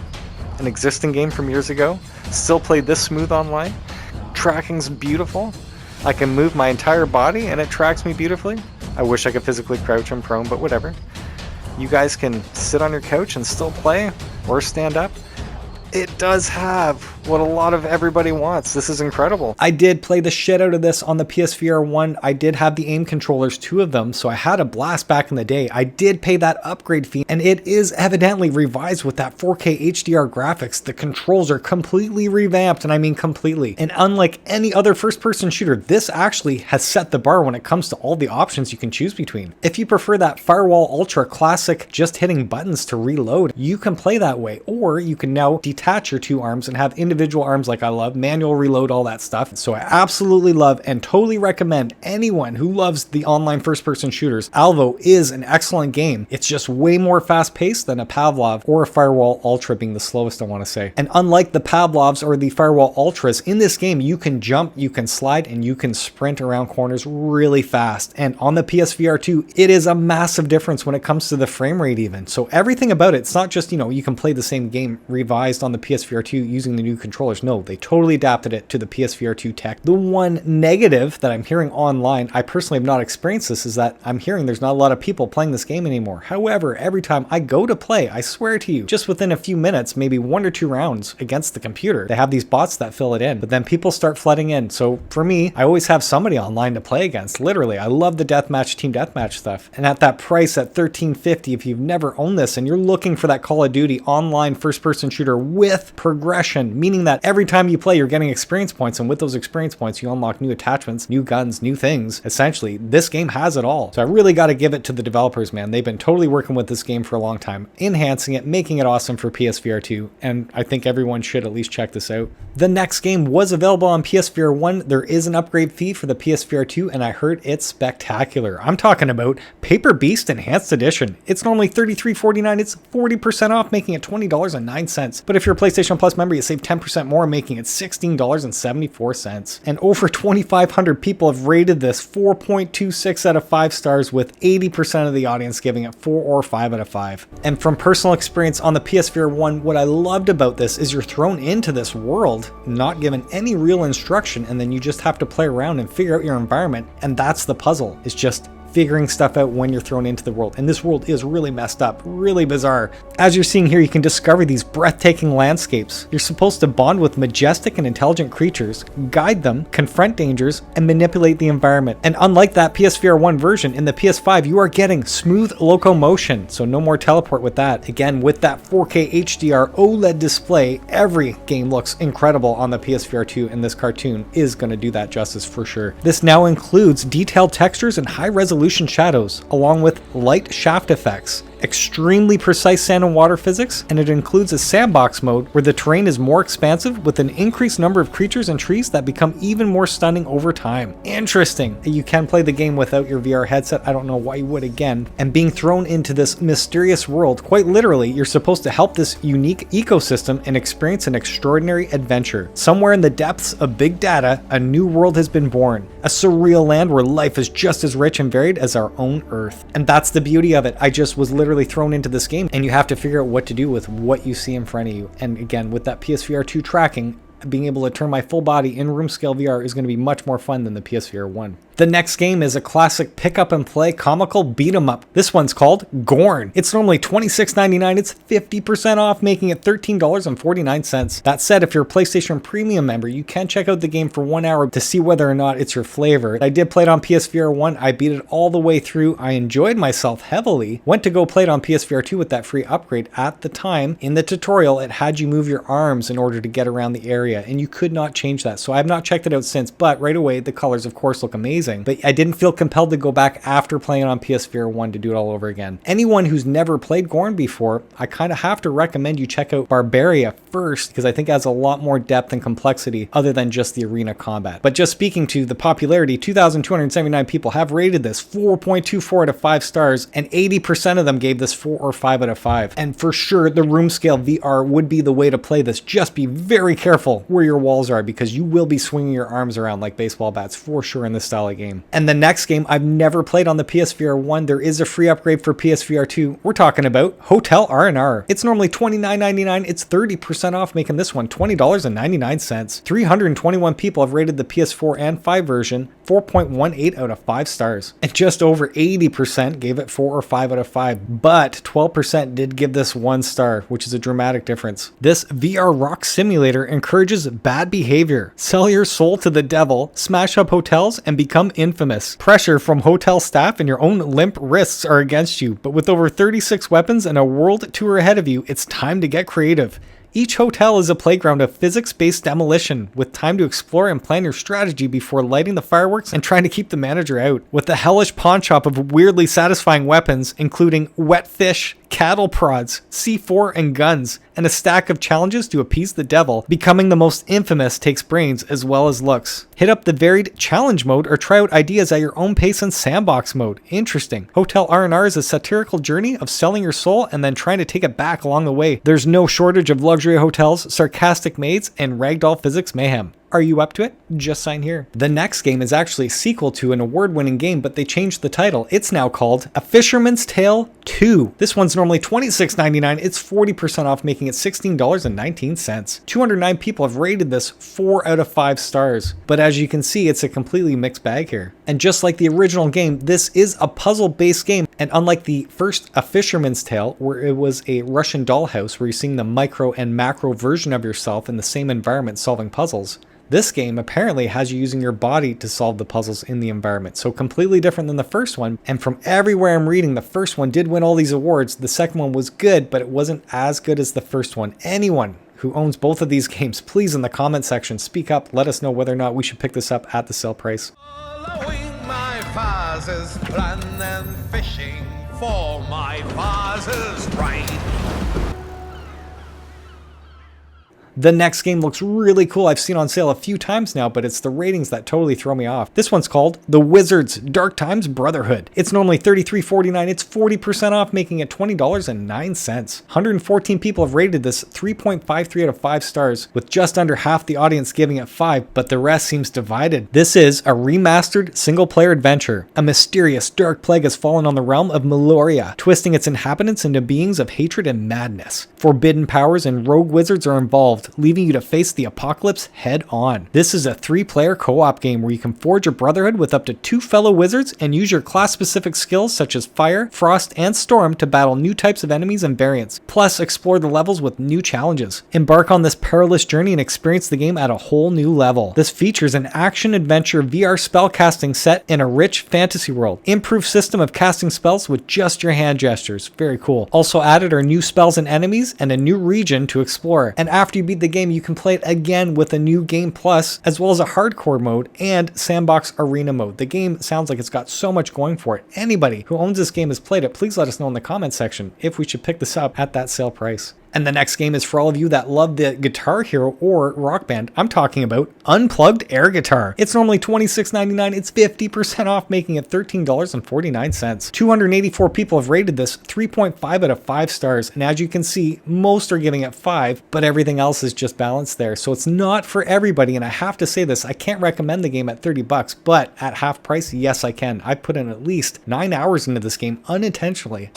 an existing game from years ago, still play this smooth online, tracking's beautiful, I can move my entire body and it tracks me beautifully. I wish I could physically crouch and prone, but whatever. You guys can sit on your couch and still play, or stand up. it does have what a lot of everybody wants. This is incredible. I did play the shit out of this on the PSVR 1. I did have the aim controllers, 2 of them, so I had a blast back in the day. I did pay that upgrade fee, and it is evidently revised with that 4K HDR graphics. The controls are completely revamped, and I mean completely. And unlike any other first-person shooter, this actually has set the bar when it comes to all the options you can choose between. If you prefer that Firewall Ultra classic, just hitting buttons to reload, you can play that way, or you can now detach your 2 arms and have individual arms like I love, manual reload, all that stuff. So I absolutely love and totally recommend anyone who loves the online first-person shooters. Alvo is an excellent game. It's just way more fast-paced than a Pavlov or a Firewall Ultra being the slowest, I want to say. And unlike the Pavlovs or the Firewall Ultras, in this game you can jump, you can slide, and you can sprint around corners really fast. And on the PSVR 2, it is a massive difference when it comes to the frame rate even. So everything about it, it's not just, you can play the same game revised on the PSVR 2 using the new controllers. No, they totally adapted it to the PSVR 2 tech. The one negative that I'm hearing online, I personally have not experienced this, is that I'm hearing there's not a lot of people playing this game anymore. However, every time I go to play, I swear to you, just within a few minutes, maybe 1 or 2 rounds against the computer, they have these bots that fill it in, but then people start flooding in. So for me, I always have somebody online to play against. Literally, I love the deathmatch, team deathmatch stuff. And at that price at $13.50, if you've never owned this and you're looking for that Call of Duty online first-person shooter with progression, meaning that every time you play, you're getting experience points, and with those experience points, you unlock new attachments, new guns, new things. Essentially, this game has it all. So I really got to give it to the developers, man. They've been totally working with this game for a long time, enhancing it, making it awesome for PSVR 2, and I think everyone should at least check this out. The next game was available on PSVR 1. There is an upgrade fee for the PSVR 2, and I heard it's spectacular. I'm talking about Paper Beast Enhanced Edition. It's normally $33.49. It's 40% off, making it $20.09. But if you're a PlayStation Plus member, you save 10% more, making it $16.74. And over 2,500 people have rated this 4.26 out of 5 stars, with 80% of the audience giving it 4 or 5 out of 5. And from personal experience on the PSVR 1, what I loved about this is you're thrown into this world, not given any real instruction, and then you just have to play around and figure out your environment. And that's the puzzle. It's just figuring stuff out when you're thrown into the world. And this world is really messed up, really bizarre. As you're seeing here, you can discover these breathtaking landscapes. You're supposed to bond with majestic and intelligent creatures, guide them, confront dangers, and manipulate the environment. And unlike that PSVR 1 version, in the PS5, you are getting smooth locomotion, so no more teleport with that. Again, with that 4K HDR OLED display, every game looks incredible on the PSVR 2, and this cartoon is going to do that justice for sure. This now includes detailed textures and high resolution shadows, along with light shaft effects, extremely precise sand and water physics, and it includes a sandbox mode where the terrain is more expansive with an increased number of creatures and trees that become even more stunning over time. Interesting. You can play the game without your VR headset. I don't know why you would again. And being thrown into this mysterious world, quite literally, you're supposed to help this unique ecosystem and experience an extraordinary adventure. Somewhere in the depths of big data, a new world has been born. A surreal land where life is just as rich and varied as our own Earth. And that's the beauty of it. I just was literally thrown into this game, and you have to figure out what to do with what you see in front of you. And again, with that PSVR 2 tracking, being able to turn my full body in room scale VR is going to be much more fun than the PSVR 1. The next game is a classic pick up and play comical beat 'em up. This one's called Gorn. It's normally $26.99. It's 50% off, making it $13.49. That said, if you're a PlayStation Premium member, you can check out the game for 1 hour to see whether or not it's your flavor. I did play it on PSVR 1. I beat it all the way through. I enjoyed myself heavily. Went to go play it on PSVR 2 with that free upgrade. At the time, in the tutorial, it had you move your arms in order to get around the area, and you could not change that. So I have not checked it out since, but right away, the colors, of course, look amazing. But I didn't feel compelled to go back after playing on PSVR 1 to do it all over again. Anyone who's never played Gorn before, I kind of have to recommend you check out Barbaria first, because I think it has a lot more depth and complexity other than just the arena combat. But just speaking to the popularity, 2,279 people have rated this 4.24 out of 5 stars, and 80% of them gave this 4 or 5 out of 5. And for sure, the room scale VR would be the way to play this. Just be very careful where your walls are, because you will be swinging your arms around like baseball bats for sure in this style of game. game. And the next game I've never played on the PSVR 1, there is a free upgrade for PSVR 2. We're talking about Hotel R&R. It's normally $29.99. It's 30% off, making this one $20.99. 321 people have rated the PS4 and 5 version 4.18 out of 5 stars. And just over 80% gave it 4 or 5 out of 5. But 12% did give this 1 star, which is a dramatic difference. This VR rock simulator encourages bad behavior. Sell your soul to the devil, smash up hotels, and become infamous. Pressure from hotel staff and your own limp wrists are against you, but with over 36 weapons and a world tour ahead of you, it's time to get creative. Each hotel is a playground of physics-based demolition, with time to explore and plan your strategy before lighting the fireworks and trying to keep the manager out. With a hellish pawn shop of weirdly satisfying weapons, including wet fish, cattle prods, C4, and guns, and a stack of challenges to appease the devil, becoming the most infamous takes brains as well as looks. Hit up the varied challenge mode or try out ideas at your own pace in sandbox mode. Interesting. Hotel R&R is a satirical journey of selling your soul and then trying to take it back along the way. There's no shortage of luxury hotels, sarcastic maids, and ragdoll physics mayhem. Are you up to it? Just sign here. The next game is actually a sequel to an award-winning game, but they changed the title. It's now called A Fisherman's Tale 2. This one's normally $26.99. It's 40% off, making it $16.19. 209 people have rated this 4 out of 5 stars. But as you can see, it's a completely mixed bag here. And just like the original game, this is a puzzle-based game. And unlike the first A Fisherman's Tale, where it was a Russian dollhouse where you're seeing the micro and macro version of yourself in the same environment solving puzzles, this game apparently has you using your body to solve the puzzles in the environment, so completely different than the first one. And from everywhere I'm reading, the first one did win all these awards. The second one was good, but it wasn't as good as the first one. Anyone who owns both of these games, please in the comment section, speak up, let us know whether or not we should pick this up at the sale price. Following my father's plan and fishing for my father's right. The next game looks really cool. I've seen on sale a few times now, but it's the ratings that totally throw me off. This one's called The Wizards Dark Times Brotherhood. It's normally $33.49. It's 40% off, making it $20.09. 114 people have rated this 3.53 out of 5 stars, with just under half the audience giving it 5, but the rest seems divided. This is a remastered single-player adventure. A mysterious dark plague has fallen on the realm of Meloria, twisting its inhabitants into beings of hatred and madness. Forbidden powers and rogue wizards are involved, leaving you to face the apocalypse head on. This is a 3-player co-op game where you can forge a brotherhood with up to 2 fellow wizards and use your class-specific skills such as fire, frost, and storm to battle new types of enemies and variants, plus explore the levels with new challenges. Embark on this perilous journey and experience the game at a whole new level. This features an action-adventure VR spellcasting set in a rich fantasy world. Improved system of casting spells with just your hand gestures. Very cool. Also added are new spells and enemies and a new region to explore. And after you beat the game, you can play it again with a new game plus, as well as a hardcore mode and sandbox arena mode. The game sounds like it's got so much going for it. Anybody who owns this game has played it, please let us know in the comment section if we should pick this up at that sale price. And the next game is for all of you that love the Guitar Hero or Rock Band. I'm talking about Unplugged air guitar. It's normally $26.99. It's 50% off, making it $13.49. 284 people have rated this 3.5 out of 5 stars. And as you can see, most are giving it 5, but everything else is just balanced there. So it's not for everybody. And I have to say this, I can't recommend the game at $30, but at half price, yes, I can. I put in at least 9 hours into this game unintentionally.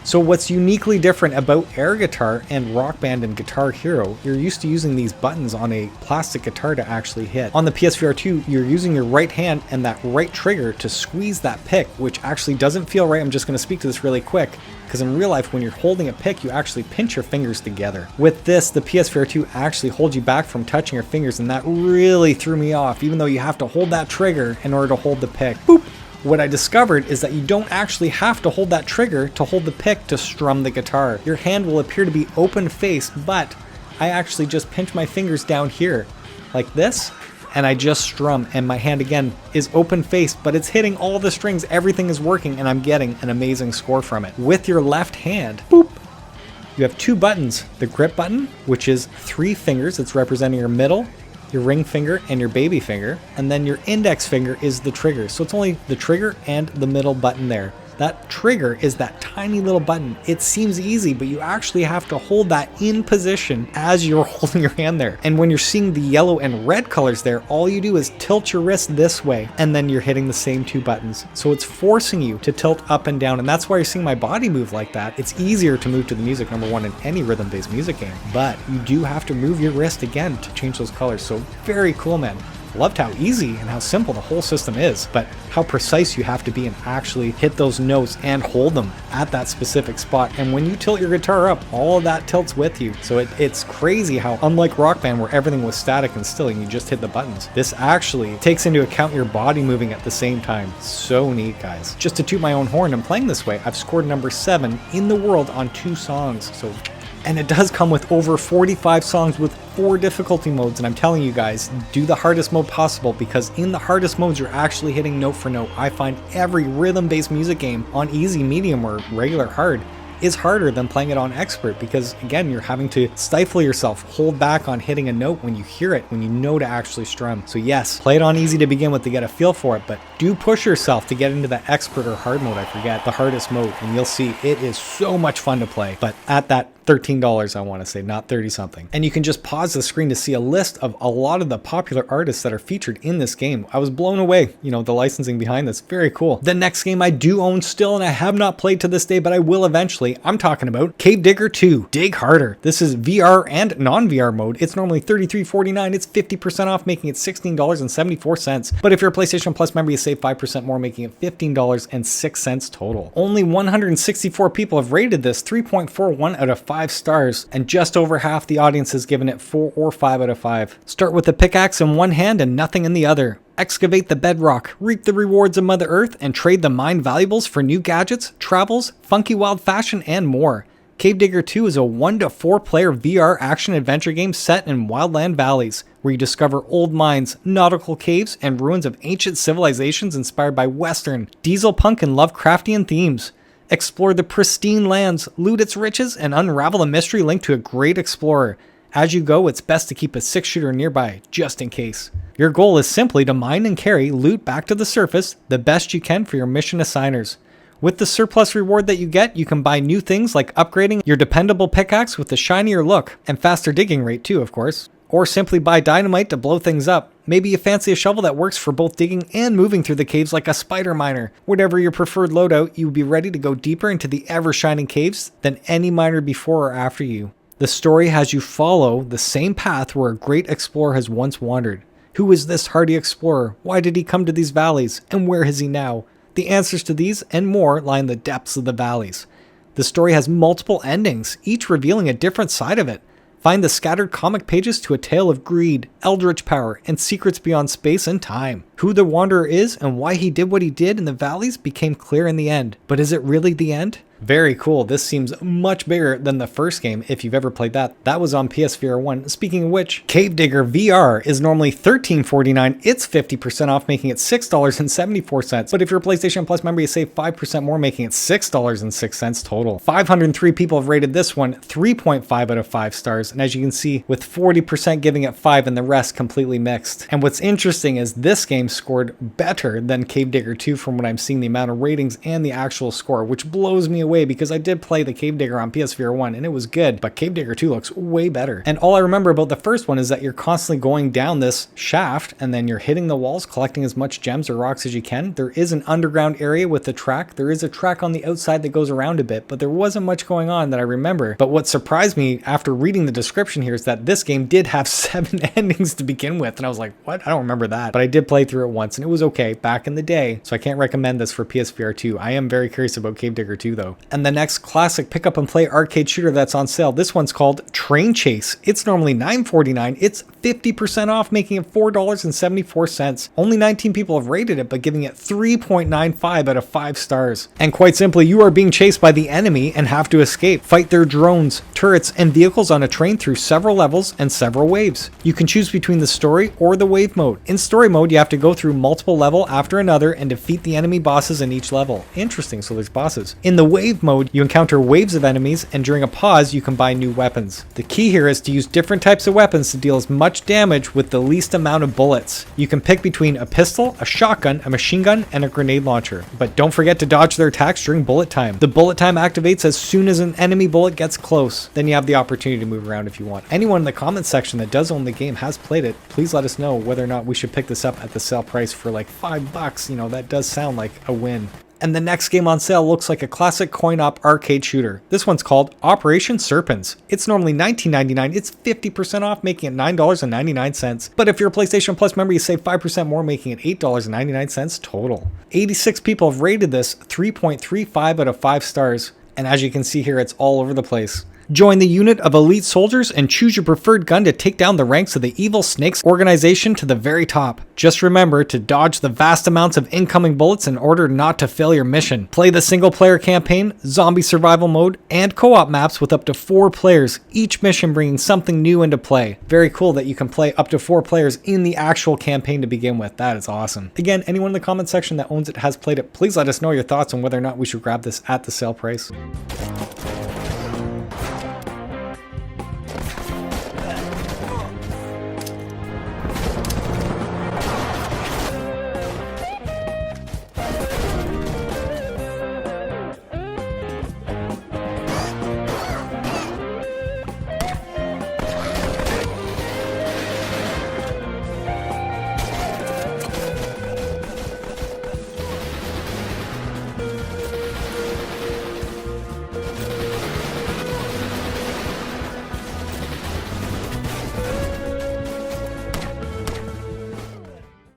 So what's uniquely different about air guitar and Rock Band and Guitar Hero, you're used to using these buttons on a plastic guitar to actually hit. On the PSVR 2, you're using your right hand and that right trigger to squeeze that pick, which actually doesn't feel right. I'm just going to speak to this really quick, because in real life, when you're holding a pick, you actually pinch your fingers together. With this, the PSVR 2 actually holds you back from touching your fingers, and that really threw me off, even though you have to hold that trigger in order to hold the pick. Boop! What I discovered is that you don't actually have to hold that trigger to hold the pick to strum the guitar. Your hand will appear to be open-faced, but I actually just pinch my fingers down here, like this, and I just strum, and my hand again is open-faced, but it's hitting all the strings, everything is working, and I'm getting an amazing score from it. With your left hand, boop, you have 2 buttons. The grip button, which is 3 fingers, it's representing your middle, your ring finger, and your baby finger, and then your index finger is the trigger. So it's only the trigger and the middle button there. That trigger is that tiny little button. It seems easy, but you actually have to hold that in position as you're holding your hand there. And when you're seeing the yellow and red colors there, all you do is tilt your wrist this way, and then you're hitting the same 2 buttons. So it's forcing you to tilt up and down, and that's why you're seeing my body move like that. It's easier to move to the music, number one, in any rhythm-based music game, but you do have to move your wrist again to change those colors. So very cool, man. Loved how easy and how simple the whole system is, but how precise you have to be and actually hit those notes and hold them at that specific spot. And when you tilt your guitar up, all of that tilts with you. So it's crazy how, unlike Rock Band where everything was static and still and you just hit the buttons, this actually takes into account your body moving at the same time. So neat, guys. Just to toot my own horn, and playing this way, I've scored number 7 in the world on 2 songs. And it does come with over 45 songs with 4 difficulty modes, and I'm telling you guys, do the hardest mode possible, because in the hardest modes you're actually hitting note for note. I find every rhythm-based music game on easy, medium, or regular hard is harder than playing it on expert, because again, you're having to stifle yourself, hold back on hitting a note when you hear it, when you know to actually strum. So yes, play it on easy to begin with to get a feel for it, but do push yourself to get into the expert or hard mode, I forget, the hardest mode, and you'll see it is so much fun to play, but at that $13, I want to say, not 30 something. And you can just pause the screen to see a list of a lot of the popular artists that are featured in this game. I was blown away, the licensing behind this, very cool. The next game I do own still, and I have not played to this day, but I will eventually. I'm talking about Cave Digger 2, Dig Harder. This is VR and non-VR mode. It's normally $33.49. It's 50% off, making it $16.74. But if you're a PlayStation Plus member, you save 5% more, making it $15.06 total. Only 164 people have rated this, 3.41 out of 5 stars, and just over half the audience has given it 4 or 5 out of 5. Start with a pickaxe in one hand and nothing in the other. Excavate the bedrock, reap the rewards of Mother Earth, and trade the mined valuables for new gadgets, travels, funky wild fashion, and more. Cave Digger 2 is a 1 to 4 player VR action-adventure game set in wildland valleys, where you discover old mines, nautical caves, and ruins of ancient civilizations inspired by Western, diesel punk, and Lovecraftian themes. Explore the pristine lands, loot its riches, and unravel a mystery linked to a great explorer. As you go, it's best to keep a 6-shooter nearby, just in case. Your goal is simply to mine and carry loot back to the surface the best you can for your mission assigners. With the surplus reward that you get, you can buy new things like upgrading your dependable pickaxe with a shinier look, and faster digging rate too, of course. Or simply buy dynamite to blow things up. Maybe you fancy a shovel that works for both digging and moving through the caves like a spider miner. Whatever your preferred loadout, you will be ready to go deeper into the ever-shining caves than any miner before or after you. The story has you follow the same path where a great explorer has once wandered. Who is this hardy explorer? Why did he come to these valleys? And where is he now? The answers to these and more lie in the depths of the valleys. The story has multiple endings, each revealing a different side of it. Find the scattered comic pages to a tale of greed, eldritch power, and secrets beyond space and time. Who the Wanderer is and why he did what he did in the valleys became clear in the end. But is it really the end? Very cool. This seems much bigger than the first game, if you've ever played that. That was on PSVR 1. Speaking of which, Cave Digger VR is normally $13.49. It's 50% off, making it $6.74. But if you're a PlayStation Plus member, you save 5% more, making it $6.06 total. 503 people have rated this one, 3.5 out of 5 stars. And as you can see, with 40% giving it 5 and the rest completely mixed. And what's interesting is this game scored better than Cave Digger 2 from what I'm seeing, the amount of ratings and the actual score, which blows me away because I did play the Cave Digger on PSVR 1 and it was good, but Cave Digger 2 looks way better. And all I remember about the first one is that you're constantly going down this shaft and then you're hitting the walls, collecting as much gems or rocks as you can. There is an underground area with the track. There is a track on the outside that goes around a bit, but there wasn't much going on that I remember. But what surprised me after reading the description here is that this game did have 7 endings to begin with, and I was like, what? I don't remember that. But I did play through it once and it was okay back in the day, so I can't recommend this for PSVR 2. I am very curious about Cave Digger 2 though. And the next classic pick up and play arcade shooter that's on sale, this one's called Train Chase. It's normally $9.49. It's 50% off, making it $4.74. Only 19 people have rated it, but giving it 3.95 out of 5 stars. And quite simply, you are being chased by the enemy and have to escape. Fight their drones, turrets, and vehicles on a train through several levels and several waves. You can choose between the story or the wave mode. In story mode, you have to go through multiple level after another and defeat the enemy bosses in each level. Interesting, so there's bosses. In the wave mode, you encounter waves of enemies, and during a pause, you can buy new weapons. The key here is to use different types of weapons to deal as much damage with the least amount of bullets. You can pick between a pistol, a shotgun, a machine gun, and a grenade launcher. But don't forget to dodge their attacks during bullet time. The bullet time activates as soon as an enemy bullet gets close. Then you have the opportunity to move around if you want. Anyone in the comments section that does own the game has played it. Please let us know whether or not we should pick this up at the sale price for like $5. You know, that does sound like a win. And the next game on sale looks like a classic coin-op arcade shooter. This one's called Operation Serpens. It's normally $19.99. It's 50% off, making it $9.99. But if you're a PlayStation Plus member, you save 5% more, making it $8.99 total. 86 people have rated this 3.35 out of 5 stars. And as you can see here, it's all over the place. Join the unit of elite soldiers and choose your preferred gun to take down the ranks of the Evil Snakes organization to the very top. Just remember to dodge the vast amounts of incoming bullets in order not to fail your mission. Play the single player campaign, zombie survival mode, and co-op maps with up to 4 players, each mission bringing something new into play. Very cool that you can play up to 4 players in the actual campaign to begin with. That is awesome. Again, anyone in the comment section that owns it has played it, please let us know your thoughts on whether or not we should grab this at the sale price.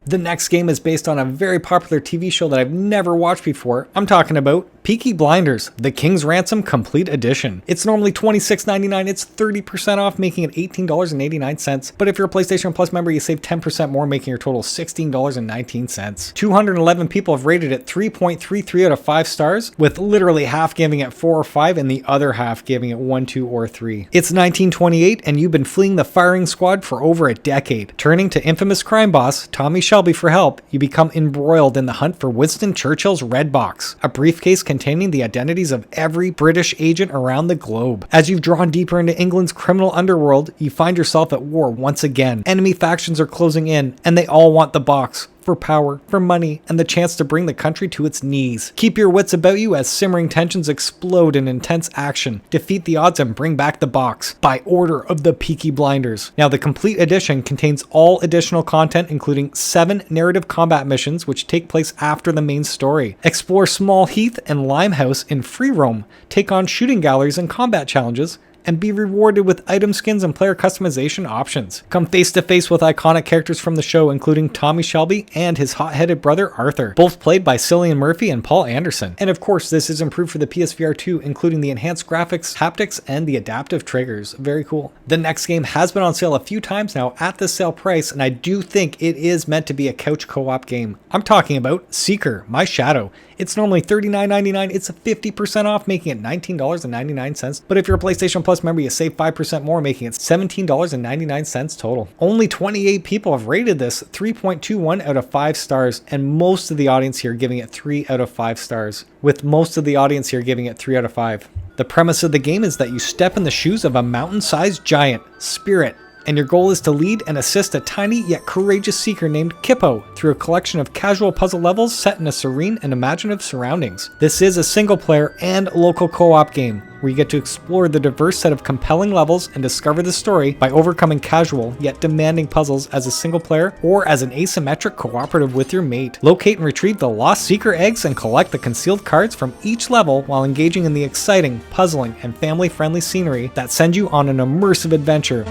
The next game is based on a very popular TV show that I've never watched before. I'm talking about Peaky Blinders, The King's Ransom Complete Edition. It's normally $26.99. It's 30% off, making it $18.89. But if you're a PlayStation Plus member, you save 10% more, making your total $16.19. 211 people have rated it 3.33 out of 5 stars, with literally half giving it 4 or 5 and the other half giving it 1, 2, or 3. It's 1928 and you've been fleeing the firing squad for over a decade. Turning to infamous crime boss Tommy Shelby for help, you become embroiled in the hunt for Winston Churchill's Red Box, a briefcase containing the identities of every British agent around the globe. As you've drawn deeper into England's criminal underworld, you find yourself at war once again. Enemy factions are closing in, and they all want the box. For power, for money, and the chance to bring the country to its knees. Keep your wits about you as simmering tensions explode in intense action. Defeat the odds and bring back the box, by order of the Peaky Blinders. Now, the complete edition contains all additional content, including 7 narrative combat missions, which take place after the main story. Explore Small Heath and Limehouse in free roam. Take on shooting galleries and combat challenges, and be rewarded with item skins and player customization options. Come face to face with iconic characters from the show, including Tommy Shelby and his hot-headed brother Arthur, both played by Cillian Murphy and Paul Anderson. And of course, this is improved for the PS VR2, including the enhanced graphics, haptics, and the adaptive triggers. Very cool. The next game has been on sale a few times now at the sale price, and I do think it is meant to be a couch co-op game. I'm talking about Seeker, My Shadow. It's normally $39.99. It's 50% off, making it $19.99. But if you're a PlayStation Plus member, you save 5% more, making it $17.99 total. Only 28 people have rated this 3.21 out of 5 stars, and most of the audience here giving it 3 out of 5 stars, with most of the audience here giving it 3 out of 5. The premise of the game is that you step in the shoes of a mountain-sized giant, Spirit, and your goal is to lead and assist a tiny yet courageous seeker named Kippo through a collection of casual puzzle levels set in a serene and imaginative surroundings. This is a single player and local co-op game, where you get to explore the diverse set of compelling levels and discover the story by overcoming casual yet demanding puzzles as a single player or as an asymmetric cooperative with your mate. Locate and retrieve the lost seeker eggs and collect the concealed cards from each level while engaging in the exciting, puzzling, and family-friendly scenery that sends you on an immersive adventure.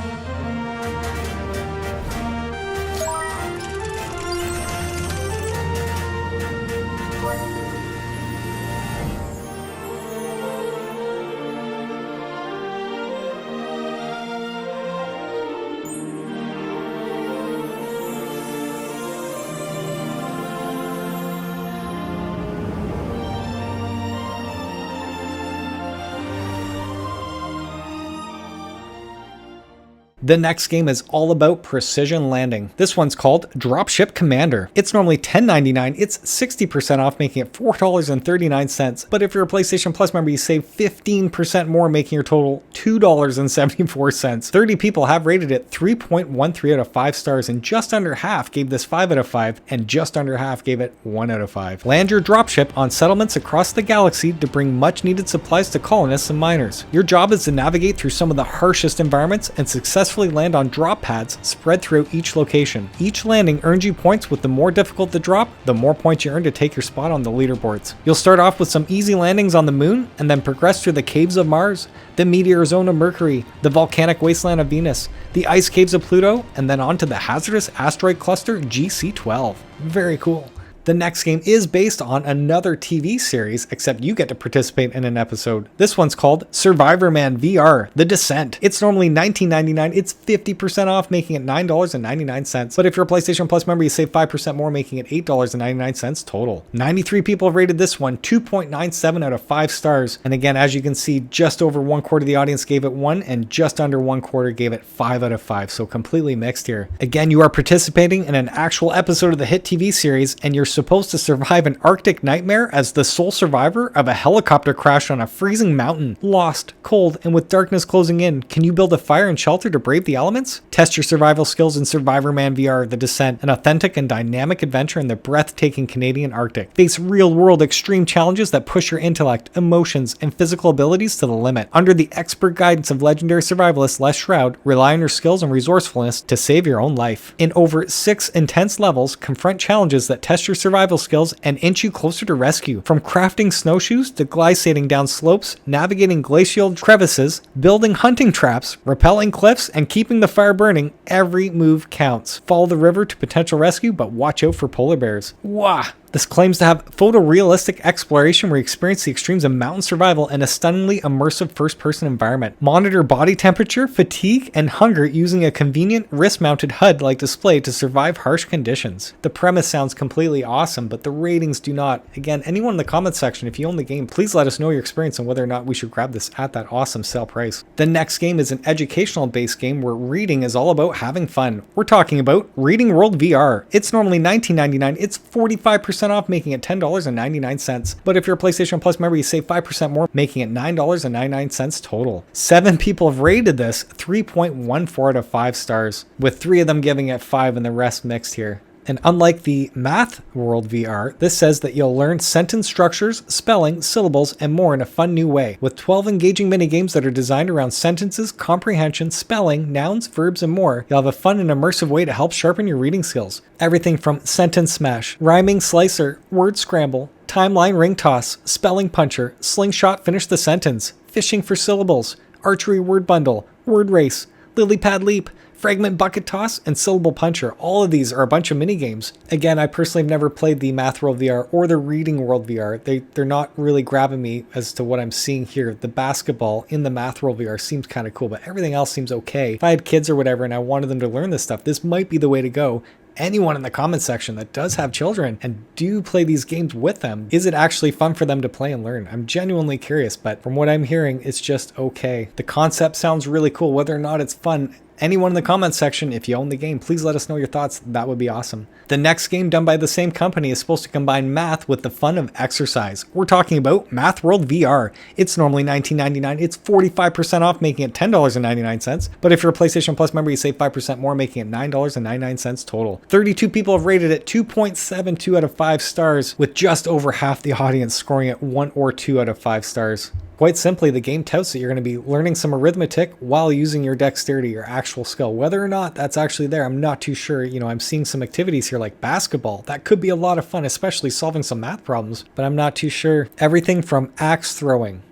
The next game is all about precision landing. This one's called Dropship Commander. It's normally $10.99. It's 60% off, making it $4.39. But if you're a PlayStation Plus member, you save 15% more, making your total $2.74. 30 people have rated it 3.13 out of 5 stars, and just under half gave this 5 out of 5, and just under half gave it 1 out of 5. Land your dropship on settlements across the galaxy to bring much needed supplies to colonists and miners. Your job is to navigate through some of the harshest environments and successfully land on drop pads spread throughout each location. Each landing earns you points, with the more difficult the drop, the more points you earn to take your spot on the leaderboards. You'll start off with some easy landings on the moon, and then progress through the caves of Mars, the meteor zone of Mercury, the volcanic wasteland of Venus, the ice caves of Pluto, and then onto the hazardous asteroid cluster GC12. Very cool. The next game is based on another TV series, except you get to participate in an episode. This one's called Survivorman VR The Descent. It's normally $19.99. It's 50% off, making it $9.99. But if you're a PlayStation Plus member, you save 5% more, making it $8.99 total. 93 people have rated this one, 2.97 out of 5 stars. And again, as you can see, just over 1/4 of the audience gave it 1, and just under 1/4 gave it 5 out of 5. So completely mixed here. Again, you are participating in an actual episode of the hit TV series, and you're supposed to survive an Arctic nightmare as the sole survivor of a helicopter crash on a freezing mountain. Lost, cold, and with darkness closing in, can you build a fire and shelter to brave the elements? Test your survival skills in Survivorman VR The Descent, an authentic and dynamic adventure in the breathtaking Canadian Arctic. Face real-world extreme challenges that push your intellect, emotions, and physical abilities to the limit. Under the expert guidance of legendary survivalist Les Shroud, rely on your skills and resourcefulness to save your own life. In over 6 intense levels, confront challenges that test your survival skills and inch you closer to rescue. From crafting snowshoes to glissading down slopes, navigating glacial crevices, building hunting traps, rappelling cliffs, and keeping the fire burning, every move counts. Follow the river to potential rescue, but watch out for polar bears. Wah! This claims to have photorealistic exploration where you experience the extremes of mountain survival in a stunningly immersive first-person environment. Monitor body temperature, fatigue, and hunger using a convenient wrist-mounted HUD-like display to survive harsh conditions. The premise sounds completely awesome, but the ratings do not. Again, anyone in the comments section, if you own the game, please let us know your experience and whether or not we should grab this at that awesome sale price. The next game is an educational-based game where reading is all about having fun. We're talking about Reading World VR. It's normally $19.99. It's 45% off, making it $10.99. But if you're a PlayStation Plus member, you save 5% more, making it $9.99 total. 7 people have rated this 3.14 out of 5 stars, with 3 of them giving it 5 and the rest mixed here. And unlike the Math World VR, this says that you'll learn sentence structures, spelling, syllables, and more in a fun new way, with 12 engaging minigames that are designed around sentences, comprehension, spelling, nouns, verbs, and more. You'll have a fun and immersive way to help sharpen your reading skills. Everything from sentence smash, rhyming slicer, word scramble, timeline ring toss, spelling puncher, slingshot finish the sentence, fishing for syllables, archery word bundle, word race, lily pad leap, fragment bucket toss, and syllable puncher. All of these are a bunch of mini games. Again, I personally have never played the Math World VR or the Reading World VR. They're not really grabbing me as to what I'm seeing here. The basketball in the Math World VR seems kind of cool, but everything else seems okay. If I had kids or whatever and I wanted them to learn this stuff, this might be the way to go. Anyone in the comment section that does have children and do play these games with them, is it actually fun for them to play and learn? I'm genuinely curious, but from what I'm hearing, it's just okay. The concept sounds really cool. Whether or not it's fun, anyone in the comments section, if you own the game, please let us know your thoughts. That would be awesome. The next game done by the same company is supposed to combine math with the fun of exercise. We're talking about Math World VR. It's normally $19.99. It's 45% off, making it $10.99. But if you're a PlayStation Plus member, you save 5% more, making it $9.99 total. 32 people have rated it 2.72 out of 5 stars, with just over half the audience scoring it 1 or 2 out of 5 stars. Quite simply, the game touts that you're going to be learning some arithmetic while using your dexterity, your actual skill. Whether or not that's actually there, I'm not too sure. You know, I'm seeing some activities here like basketball. That could be a lot of fun, especially solving some math problems, but I'm not too sure. Everything from axe throwing,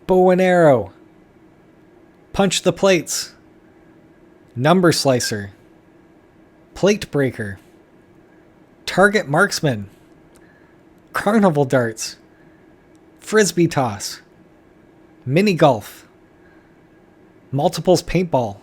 bow and arrow, punch the plates, number slicer, plate breaker, target marksman, carnival darts, frisbee toss, mini golf, multiples paintball,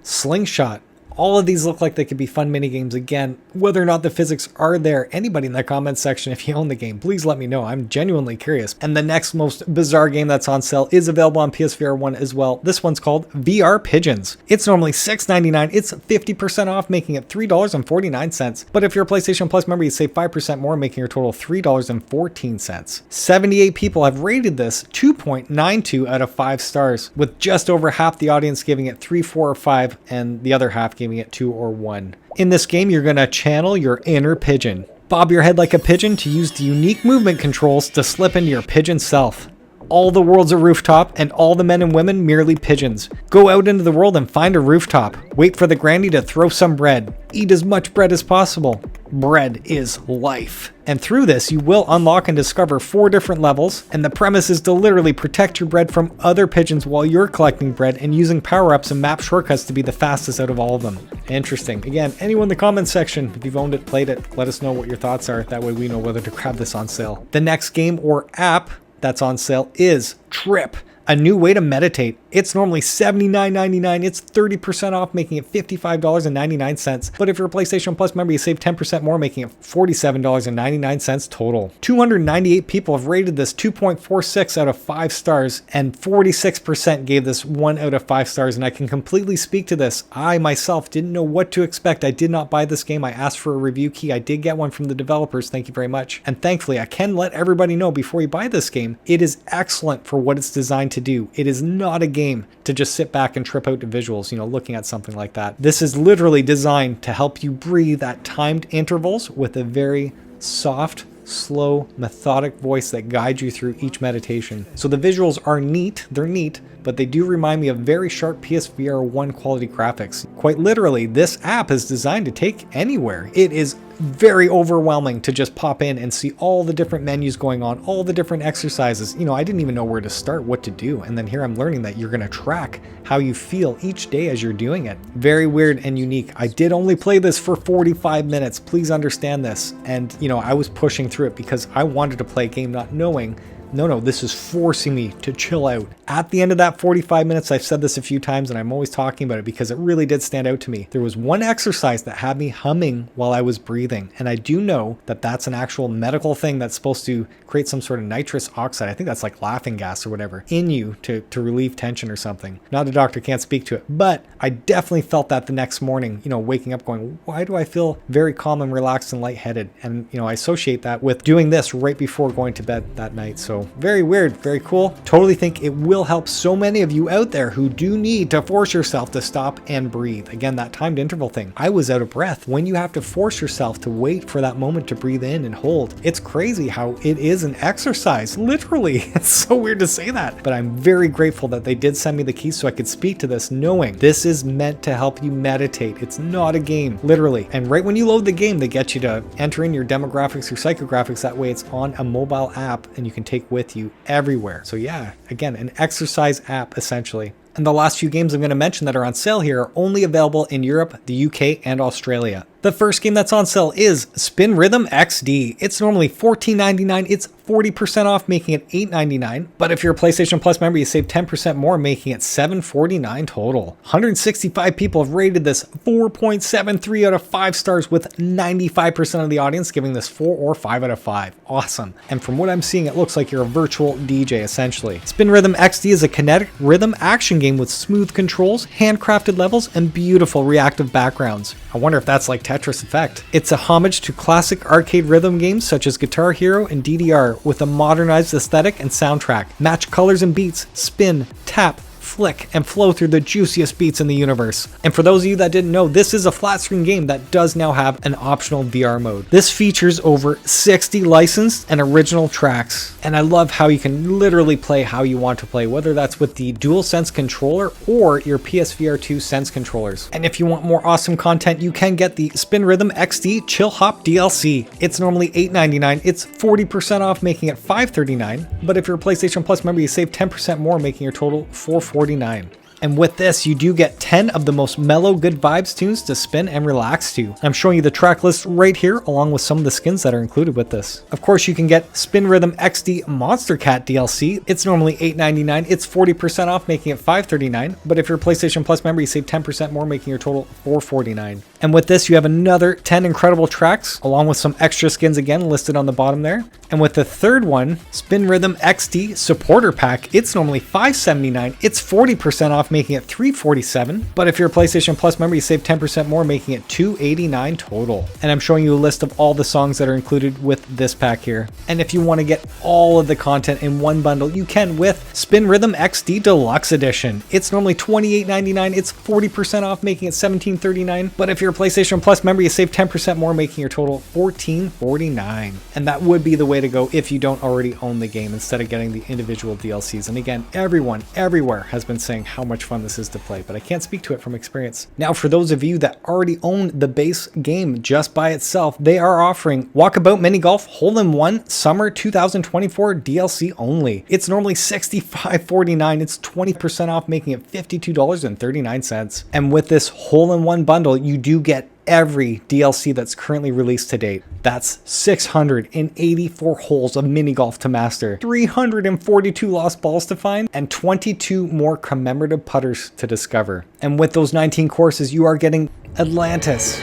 slingshot, All of these look like they could be fun minigames. Again, whether or not the physics are there, anybody in the comments section, if you own the game, please let me know. I'm genuinely curious. And the next most bizarre game that's on sale is available on PSVR 1 as well. This one's called VR Pigeons. It's normally $6.99. It's 50% off, making it $3.49. But if you're a PlayStation Plus member, you save 5% more, making your total $3.14. 78 people have rated this 2.92 out of 5 stars, with just over half the audience giving it 3, 4, or 5, and the other half giving it 2 or 1. In this game, you're going to channel your inner pigeon. Bob your head like a pigeon to use the unique movement controls to slip into your pigeon self. All the world's a rooftop, and all the men and women merely pigeons. Go out into the world and find a rooftop. Wait for the granny to throw some bread. Eat as much bread as possible. Bread is life. And through this, you will unlock and discover 4 different levels, and the premise is to literally protect your bread from other pigeons while you're collecting bread and using power-ups and map shortcuts to be the fastest out of all of them. Interesting. Again, anyone in the comments section, if you've owned it, played it, let us know what your thoughts are. That way we know whether to grab this on sale. The next game or app that's on sale is TRIPP, a new way to meditate. It's normally $79.99. It's 30% off, making it $55.99. But if you're a PlayStation Plus member, you save 10% more, making it $47.99 total. 298 people have rated this 2.46 out of 5 stars, and 46% gave this 1 out of 5 stars. And I can completely speak to this. I myself didn't know what to expect. I did not buy this game. I asked for a review key. I did get one from the developers. Thank you very much. And thankfully, I can let everybody know before you buy this game, it is excellent for what it's designed to do. It is not a game to just sit back and trip out to visuals, looking at something like that. This is literally designed to help you breathe at timed intervals with a very soft, slow, methodic voice that guides you through each meditation. So the visuals are neat, they're neat, but they do remind me of very sharp PSVR 1 quality graphics. Quite literally, this app is designed to take anywhere. It is very overwhelming to just pop in and see all the different menus going on, all the different exercises. I didn't even know where to start, what to do. And then here I'm learning that you're going to track how you feel each day as you're doing it. Very weird and unique. I did only play this for 45 minutes. Please understand this. And, I was pushing through it because I wanted to play a game not knowing, no, this is forcing me to chill out. At the end of that 45 minutes, I've said this a few times and I'm always talking about it because it really did stand out to me. There was one exercise that had me humming while I was breathing. And I do know that that's an actual medical thing that's supposed to create some sort of nitrous oxide. I think that's like laughing gas or whatever in you to relieve tension or something. Not a doctor, can't speak to it, but I definitely felt that the next morning, waking up going, why do I feel very calm and relaxed and lightheaded? And, I associate that with doing this right before going to bed that night. So very weird, very cool. Totally think it will help so many of you out there who do need to force yourself to stop and breathe. Again, that timed interval thing. I was out of breath. When you have to force yourself to wait for that moment to breathe in and hold, it's crazy how it is an exercise, literally. It's so weird to say that, but I'm very grateful that they did send me the keys so I could speak to this, knowing this is meant to help you meditate. It's not a game, literally. And right when you load the game, they get you to enter in your demographics or psychographics. That way it's on a mobile app and you can take with you everywhere. So yeah, again, an exercise app essentially. And the last few games I'm going to mention that are on sale here are only available in Europe, the UK, and Australia. The first game that's on sale is Spin Rhythm XD. It's normally $14.99. It's 40% off, making it $8.99. But if you're a PlayStation Plus member, you save 10% more, making it $7.49 total. 165 people have rated this 4.73 out of 5 stars, with 95% of the audience giving this 4 or 5 out of 5. Awesome. And from what I'm seeing, it looks like you're a virtual DJ, essentially. Spin Rhythm XD is a kinetic rhythm action game with smooth controls, handcrafted levels, and beautiful reactive backgrounds. I wonder if that's like Tetris Effect. It's a homage to classic arcade rhythm games such as Guitar Hero and DDR, with a modernized aesthetic and soundtrack. Match colors and beats, spin, tap, flick, and flow through the juiciest beats in the universe. And for those of you that didn't know, this is a flat screen game that does now have an optional VR mode. This features over 60 licensed and original tracks, and I love how you can literally play how you want to play, whether that's with the DualSense controller or your PSVR2 Sense controllers. And if you want more awesome content, you can get the Spin Rhythm XD Chillhop DLC. It's normally $8.99. It's 40% off, making it $5.39. But if you're a PlayStation Plus member, you save 10% more, making your total $4.49. And with this, you do get 10 of the most mellow good vibes tunes to spin and relax to. I'm showing you the track list right here, along with some of the skins that are included with this. Of course, you can get Spin Rhythm XD Monstercat DLC. It's normally $8.99. It's 40% off, making it $5.39. But if you're a PlayStation Plus member, you save 10% more, making your total $4.49. And with this, you have another 10 incredible tracks, along with some extra skins again listed on the bottom there. And with the third one, Spin Rhythm XD Supporter Pack, it's normally $5.79. It's 40% off, making it $3.47. But if you're a PlayStation Plus member, you save 10% more, making it $2.89 total. And I'm showing you a list of all the songs that are included with this pack here. And if you want to get all of the content in one bundle, you can with Spin Rhythm XD Deluxe Edition. It's normally $28.99. It's 40% off, making it $17.39. But if you're a PlayStation Plus member, you save 10% more, making your total $14.49. And that would be the way to go if you don't already own the game, instead of getting the individual DLCs. And again, everyone everywhere has been saying how much fun this is to play, but I can't speak to it from experience. Now, for those of you that already own the base game just by itself, they are offering Walkabout Mini Golf Hole-in-One Summer 2024 DLC only. It's normally $65.49. It's 20% off, making it $52.39. And with this hole-in-one bundle, you do get every DLC that's currently released to date. That's 684 holes of mini golf to master, 342 lost balls to find, and 22 more commemorative putters to discover. And with those 19 courses, you are getting Atlantis,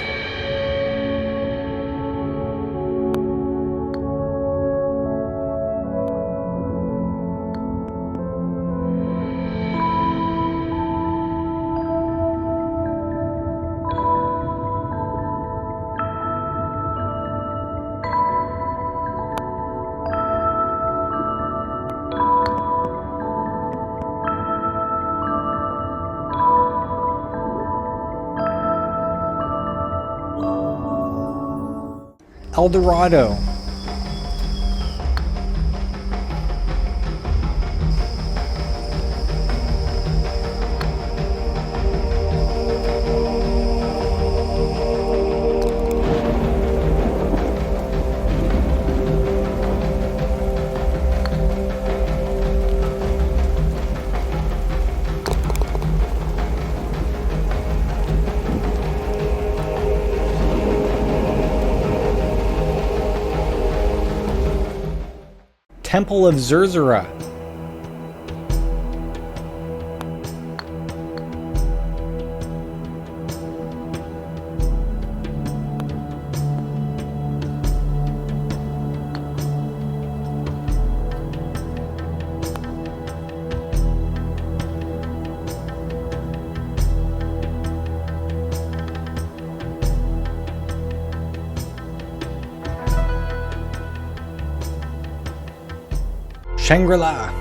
El Dorado, Temple of Zerzura, Shangri-La,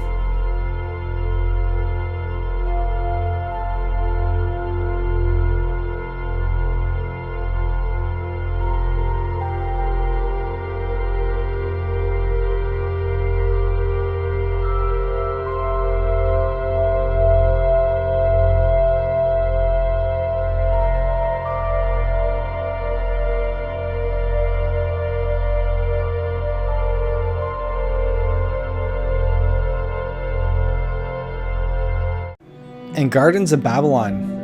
and Gardens of Babylon.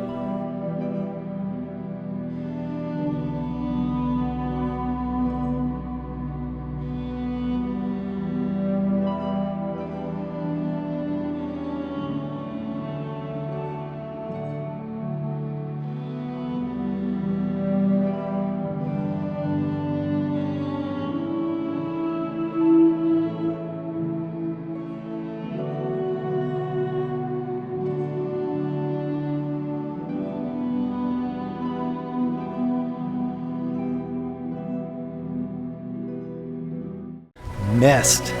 Mist.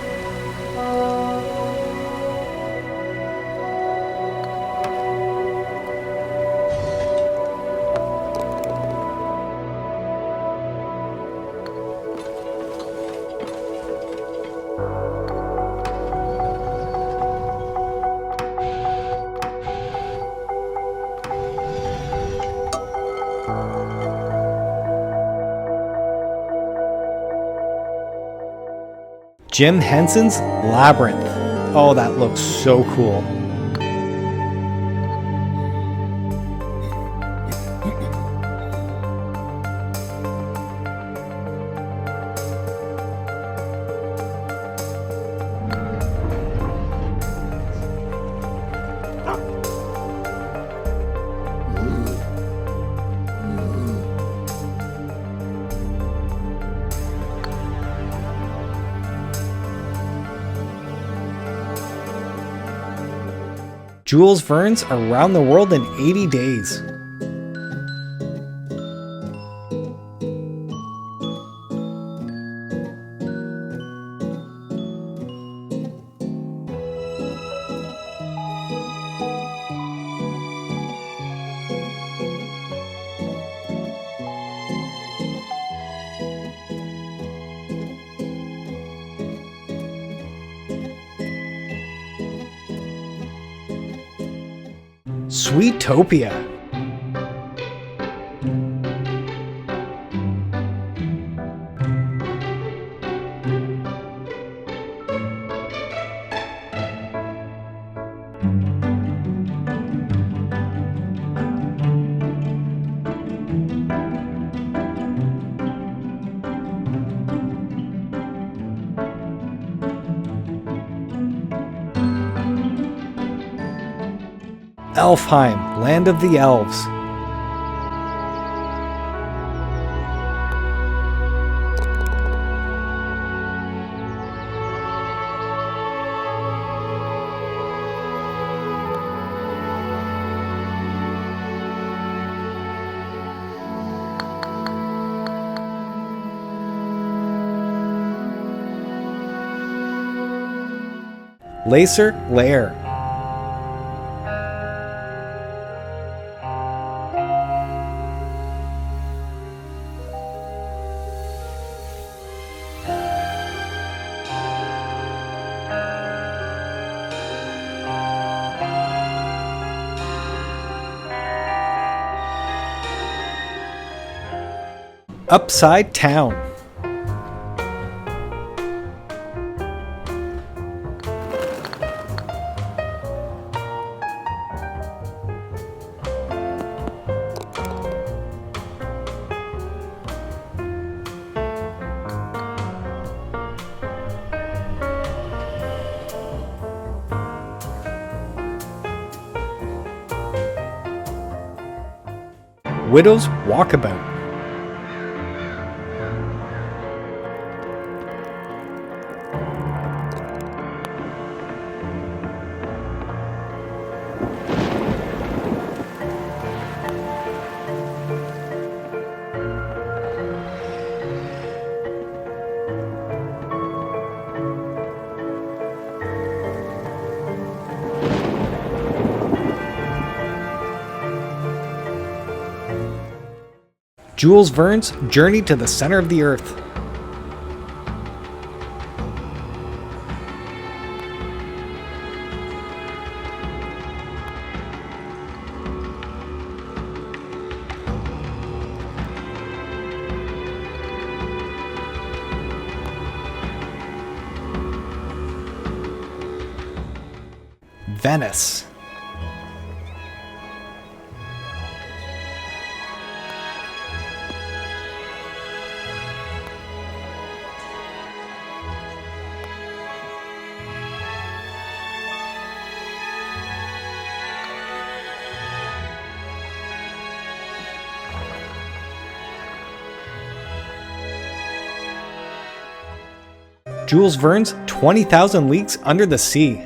Jim Henson's Labyrinth. Oh, that looks so cool. Jules Verne's Around the World in 80 Days. Sweetopia. Elfheim, Land of the Elves. Lacer Lair. Upside Town. Widow's Walkabout. Jules Verne's Journey to the Center of the Earth. Venice. Jules Verne's 20,000 Leagues Under the Sea.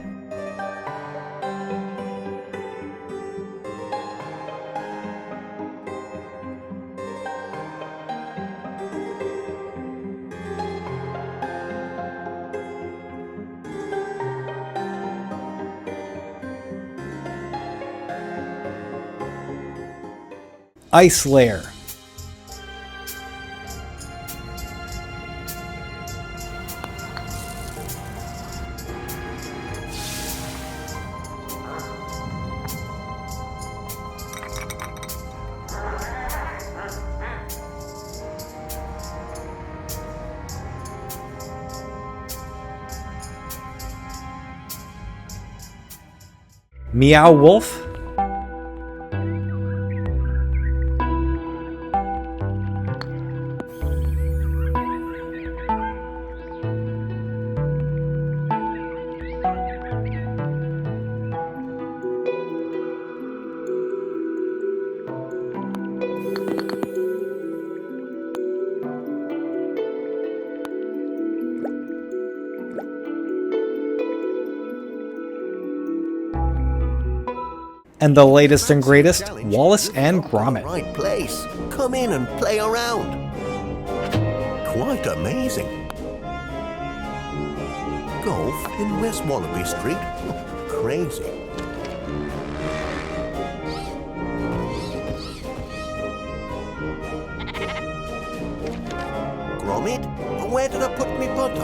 Ice Lair. Meow Wolf. And the latest and greatest, Wallace and Gromit. Right place. Come in and play around. Quite amazing. Golf in West Wallaby Street. Crazy. Gromit, where did I put me butter?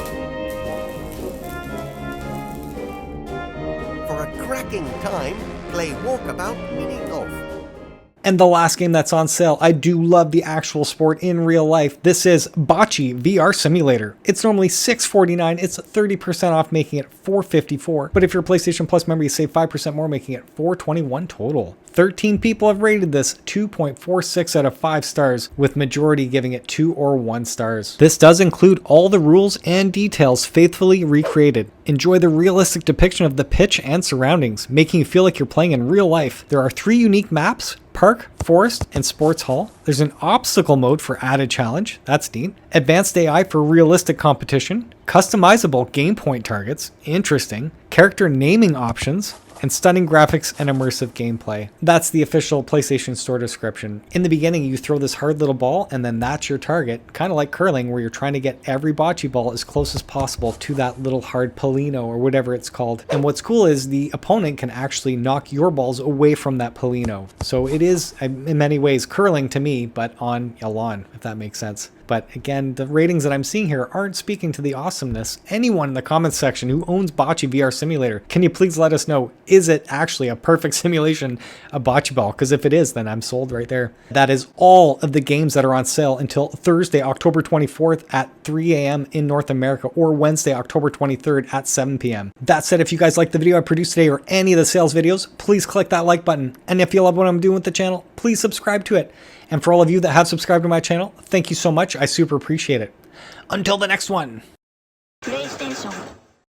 For a cracking time, play Walkabout Mini Golf. And the last game that's on sale, I do love the actual sport in real life. This is Bocce VR Simulator. It's normally $6.49. It's 30% off, making it $4.54. But if you're a PlayStation Plus member, you save 5% more, making it $4.21 total. 13 people have rated this 2.46 out of 5 stars, with majority giving it 2 or 1 stars. This does include all the rules and details faithfully recreated. Enjoy the realistic depiction of the pitch and surroundings, making you feel like you're playing in real life. There are 3 unique maps: Park, Forest, and Sports Hall. There's an obstacle mode for added challenge. That's neat. Advanced AI for realistic competition. Customizable game point targets. Interesting. Character naming options. And stunning graphics and immersive gameplay. That's the official PlayStation Store description. In the beginning, you throw this hard little ball, and then that's your target. Kind of like curling, where you're trying to get every bocce ball as close as possible to that little hard palino, or whatever it's called. And what's cool is the opponent can actually knock your balls away from that palino. So it is, in many ways, curling to me, but on a lawn, if that makes sense. But again, the ratings that I'm seeing here aren't speaking to the awesomeness. Anyone in the comments section who owns Bocce VR Simulator, can you please let us know, is it actually a perfect simulation of bocce ball? Because if it is, then I'm sold right there. That is all of the games that are on sale until Thursday, October 24th at 3 a.m. in North America, or Wednesday, October 23rd at 7 p.m. That said, if you guys like the video I produced today or any of the sales videos, please click that like button. And if you love what I'm doing with the channel, please subscribe to it. And for all of you that have subscribed to my channel, thank you so much. I super appreciate it. Until the next one.